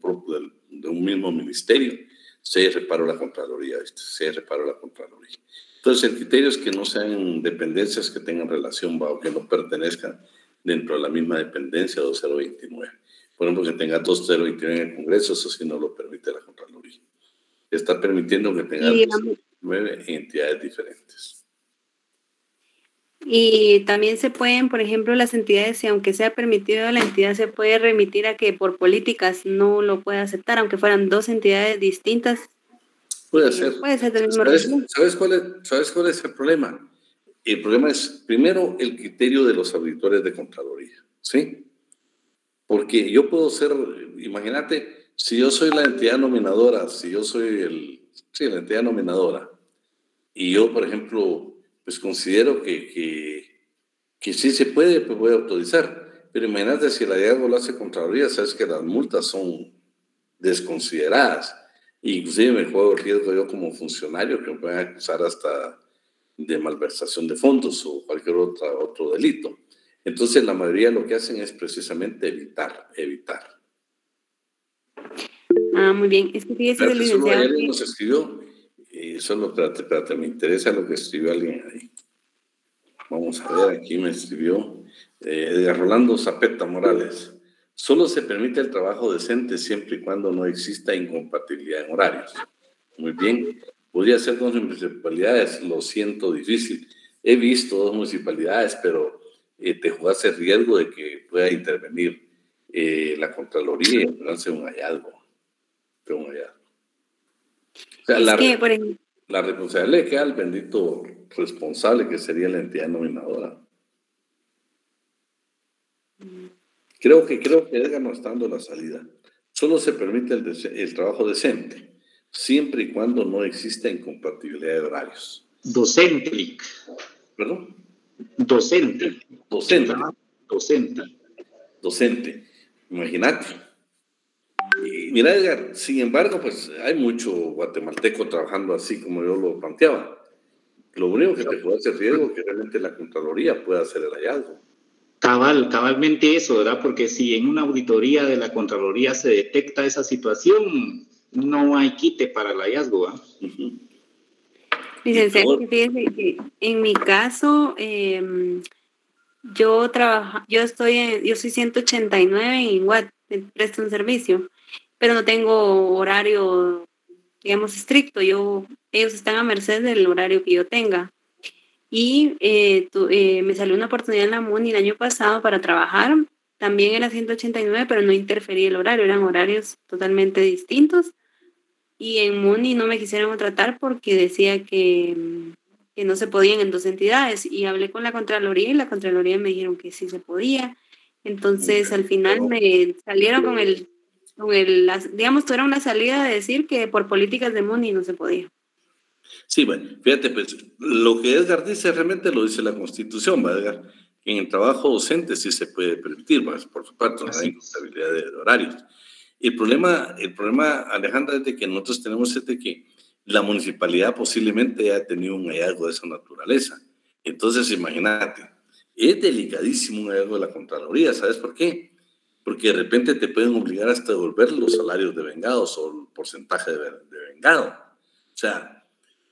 de un mismo ministerio, se reparó la Contraloría, se reparó la Contraloría. Entonces, el criterio es que no sean dependencias que tengan relación o que no pertenezcan dentro de la misma dependencia de 029. Por ejemplo, que tenga 2029 en el Congreso, eso sí no lo permite la Contraloría. Está permitiendo que tenga 9 entidades diferentes. Y también se pueden, por ejemplo, las entidades, si aunque sea permitido, la entidad se puede remitir a que por políticas no lo pueda aceptar, aunque fueran dos entidades distintas. Puede ser. Puede ser del mismo régimen. ¿Sabes cuál es el problema? El problema es, primero, el criterio de los auditores de Contraloría, ¿sí? Porque yo puedo ser, imagínate, si yo soy la entidad nominadora, si yo soy la entidad nominadora, y yo, por ejemplo, pues considero que sí se puede, pues voy a autorizar. Pero imagínate si la algo lo hace Contraloría, sabes que las multas son desconsideradas. Inclusive me juego el riesgo yo como funcionario que me pueden acusar hasta de malversación de fondos o cualquier otro delito. Entonces la mayoría lo que hacen es precisamente evitar. Ah, muy bien. Es que fíjese el licenciado. Alguien nos escribió, solo espérate, me interesa lo que escribió alguien ahí. Vamos a ver, aquí me escribió Edgar Rolando Zapeta Morales. Solo se permite el trabajo decente siempre y cuando no exista incompatibilidad en horarios. Muy bien. Podría ser dos municipalidades, lo siento, difícil. He visto dos municipalidades, pero te jugás el riesgo de que pueda intervenir la Contraloría y hacer un hallazgo. O sea, la responsabilidad queda al bendito responsable, que sería la entidad nominadora. Creo que Edgar no está dando la salida. Solo se permite el trabajo decente, siempre y cuando no exista incompatibilidad de horarios. Docente. ¿Perdón? Docente. Imagínate. Mira, Edgar, sin embargo, pues hay mucho guatemalteco trabajando así como yo lo planteaba. Lo único que te puede hacer riesgo es que realmente la Contraloría pueda hacer el hallazgo. Cabalmente eso, ¿verdad? Porque si en una auditoría de la Contraloría se detecta esa situación, no hay quite para el hallazgo, ¿verdad? Uh-huh. Licenciado, fíjese que en mi caso, yo soy 189 en Watt, presto un servicio, pero no tengo horario, digamos, estricto. Ellos están a merced del horario que yo tenga. Y me salió una oportunidad en la MUNI el año pasado para trabajar. También era 189, pero no interfería el horario, eran horarios totalmente distintos. Y en MUNI no me quisieron contratar porque decía que no se podían en dos entidades. Y hablé con la Contraloría y la Contraloría me dijeron que sí se podía. Entonces, al final me salieron digamos, tuvieron la salida de decir que por políticas de MUNI no se podía. Sí, bueno, fíjate, pues lo que Edgar dice realmente lo dice la Constitución, ¿va, Edgar? Que en el trabajo docente sí se puede permitir, ¿va? Por supuesto, no hay incompatibilidad de horarios. El problema, Alejandra, es de que nosotros tenemos de que la municipalidad posiblemente haya tenido un hallazgo de esa naturaleza. Entonces, imagínate, es delicadísimo un hallazgo de la Contraloría, ¿sabes por qué? Porque de repente te pueden obligar hasta a devolver los salarios devengados o el porcentaje de devengado. O sea,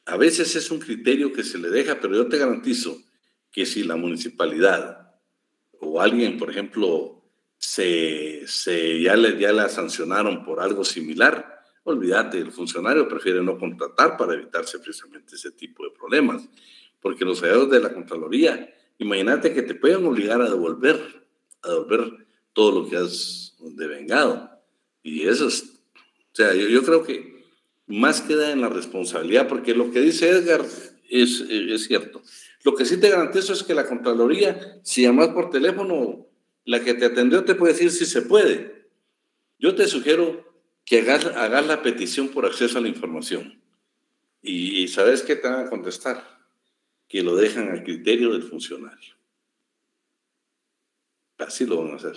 a veces es un criterio que se le deja, pero yo te garantizo que si la municipalidad o alguien, por ejemplo, ya la sancionaron por algo similar, olvídate, el funcionario prefiere no contratar para evitarse precisamente ese tipo de problemas. Porque los hallazgos de la Contraloría, imagínate que te pueden obligar a devolver todo lo que has devengado. Y eso es, o sea, yo creo que más queda en la responsabilidad, porque lo que dice Edgar es cierto. Lo que sí te garantizo es que la Contraloría, si llamas por teléfono, la que te atendió te puede decir si se puede. Yo te sugiero que hagas la petición por acceso a la información. Y ¿sabes qué te van a contestar? Que lo dejan a criterio del funcionario. Así lo van a hacer.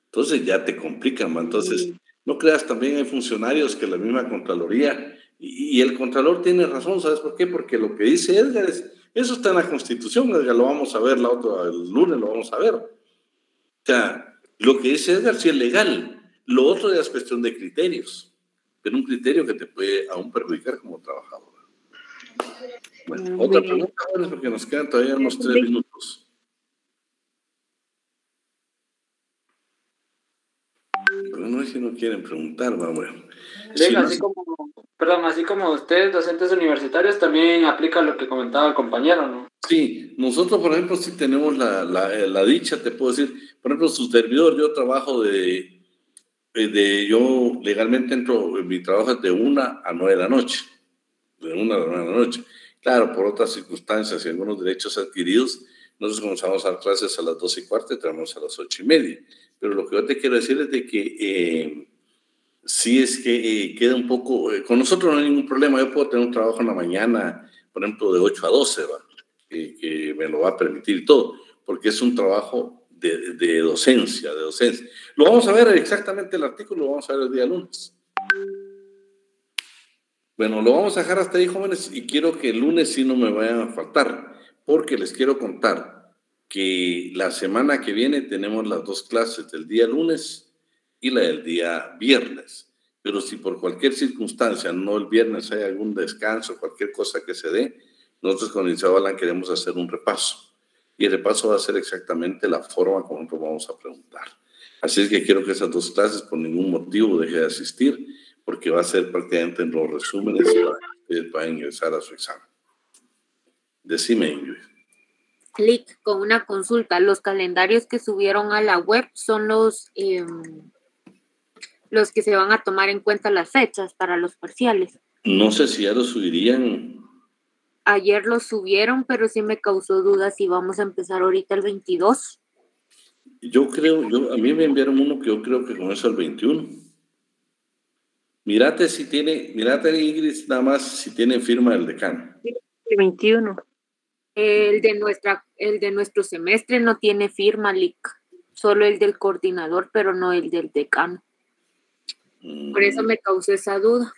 Entonces ya te complican, ¿no? Entonces, no creas, también hay funcionarios que la misma Contraloría, y el Contralor tiene razón, ¿sabes por qué? Porque lo que dice Edgar eso está en la Constitución, Edgar, lo vamos a ver el lunes lo vamos a ver. O sea, lo que dice Edgar sí es legal, lo otro ya es cuestión de criterios, pero un criterio que te puede aún perjudicar como trabajador. Bueno, otra pregunta, bueno, porque nos quedan todavía unos 3 minutos. Pero no es que no quieren preguntar, va, bueno. Sí, así como ustedes, docentes universitarios, también aplica lo que comentaba el compañero, ¿no? Sí, nosotros, por ejemplo, sí tenemos la dicha, te puedo decir, por ejemplo, su servidor, yo trabajo yo legalmente entro, mi trabajo es de 1 a 9 de la noche, de 1 a 9 de la noche. Claro, por otras circunstancias y algunos derechos adquiridos, nosotros comenzamos a dar clases a las 12:15 y terminamos a las 8:30. Pero lo que yo te quiero decir es de que sí es que queda un poco, con nosotros no hay ningún problema, yo puedo tener un trabajo en la mañana, por ejemplo, de 8 a 12, ¿va? Que me lo va a permitir todo, porque es un trabajo de docencia. Lo vamos a ver exactamente el artículo, lo vamos a ver el día lunes. Bueno, lo vamos a dejar hasta ahí, jóvenes, y quiero que el lunes sí no me vayan a faltar, porque les quiero contar que la semana que viene tenemos las 2 clases, del día lunes y la del día viernes. Pero si por cualquier circunstancia, no el viernes, hay algún descanso, cualquier cosa que se dé, nosotros con el Balán queremos hacer un repaso. Y el repaso va a ser exactamente la forma como nosotros vamos a preguntar. Así es que quiero que esas 2 clases por ningún motivo deje de asistir, porque va a ser prácticamente en los resúmenes para que ustedes puedan ingresar a su examen. Decime, Ingrid. Clic con una consulta. Los calendarios que subieron a la web son los que se van a tomar en cuenta las fechas para los parciales. No sé si ya lo subirían. Ayer lo subieron, pero sí me causó dudas si vamos a empezar ahorita el 22. A mí me enviaron uno que yo creo que comienza el 21. Mírate Ingrid, nada más si tiene firma del decano. El 21. El de nuestro semestre no tiene firma, Lic. Solo el del coordinador, pero no el del decano. Por eso me causó esa duda.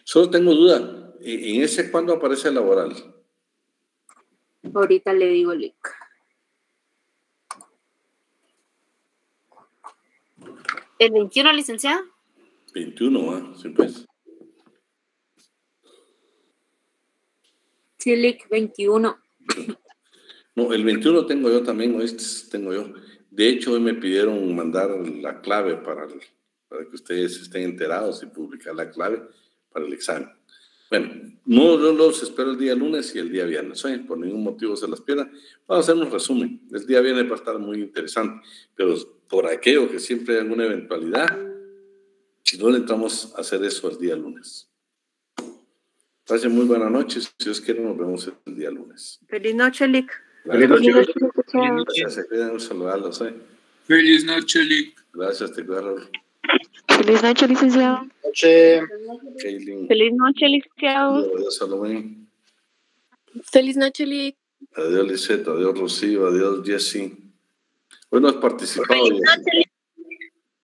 Solo tengo duda. ¿En ese cuándo aparece el laboral? Ahorita le digo, Lick. ¿El 21, licenciado? 21, sí, pues. Sí, Lick, 21. No, el 21 tengo yo también, tengo yo. De hecho, hoy me pidieron mandar la clave para que ustedes estén enterados y publicar la clave para el examen. Bueno, no los espero el día lunes y el día viernes. Por ningún motivo se las pierdan. Vamos a hacer un resumen. El día viernes va a estar muy interesante, pero por aquello que siempre hay alguna eventualidad, si no le entramos a hacer eso el día lunes. Pasen muy buenas noches. Si Dios quiere, nos vemos el día lunes. Feliz noche, Lick. Feliz noche. Gracias, se cuidan, saludarlos. Feliz noche, Lick. Gracias, te cuidas, Raúl. Feliz noche, licenciado. Noche. Kaylin. Feliz noche, licenciado. Adiós, Salomé. Feliz noche, Lick. Adiós, Lisette. Adiós, Rocío. Adiós, Jessy. Hoy no has participado. Feliz noche, Lick.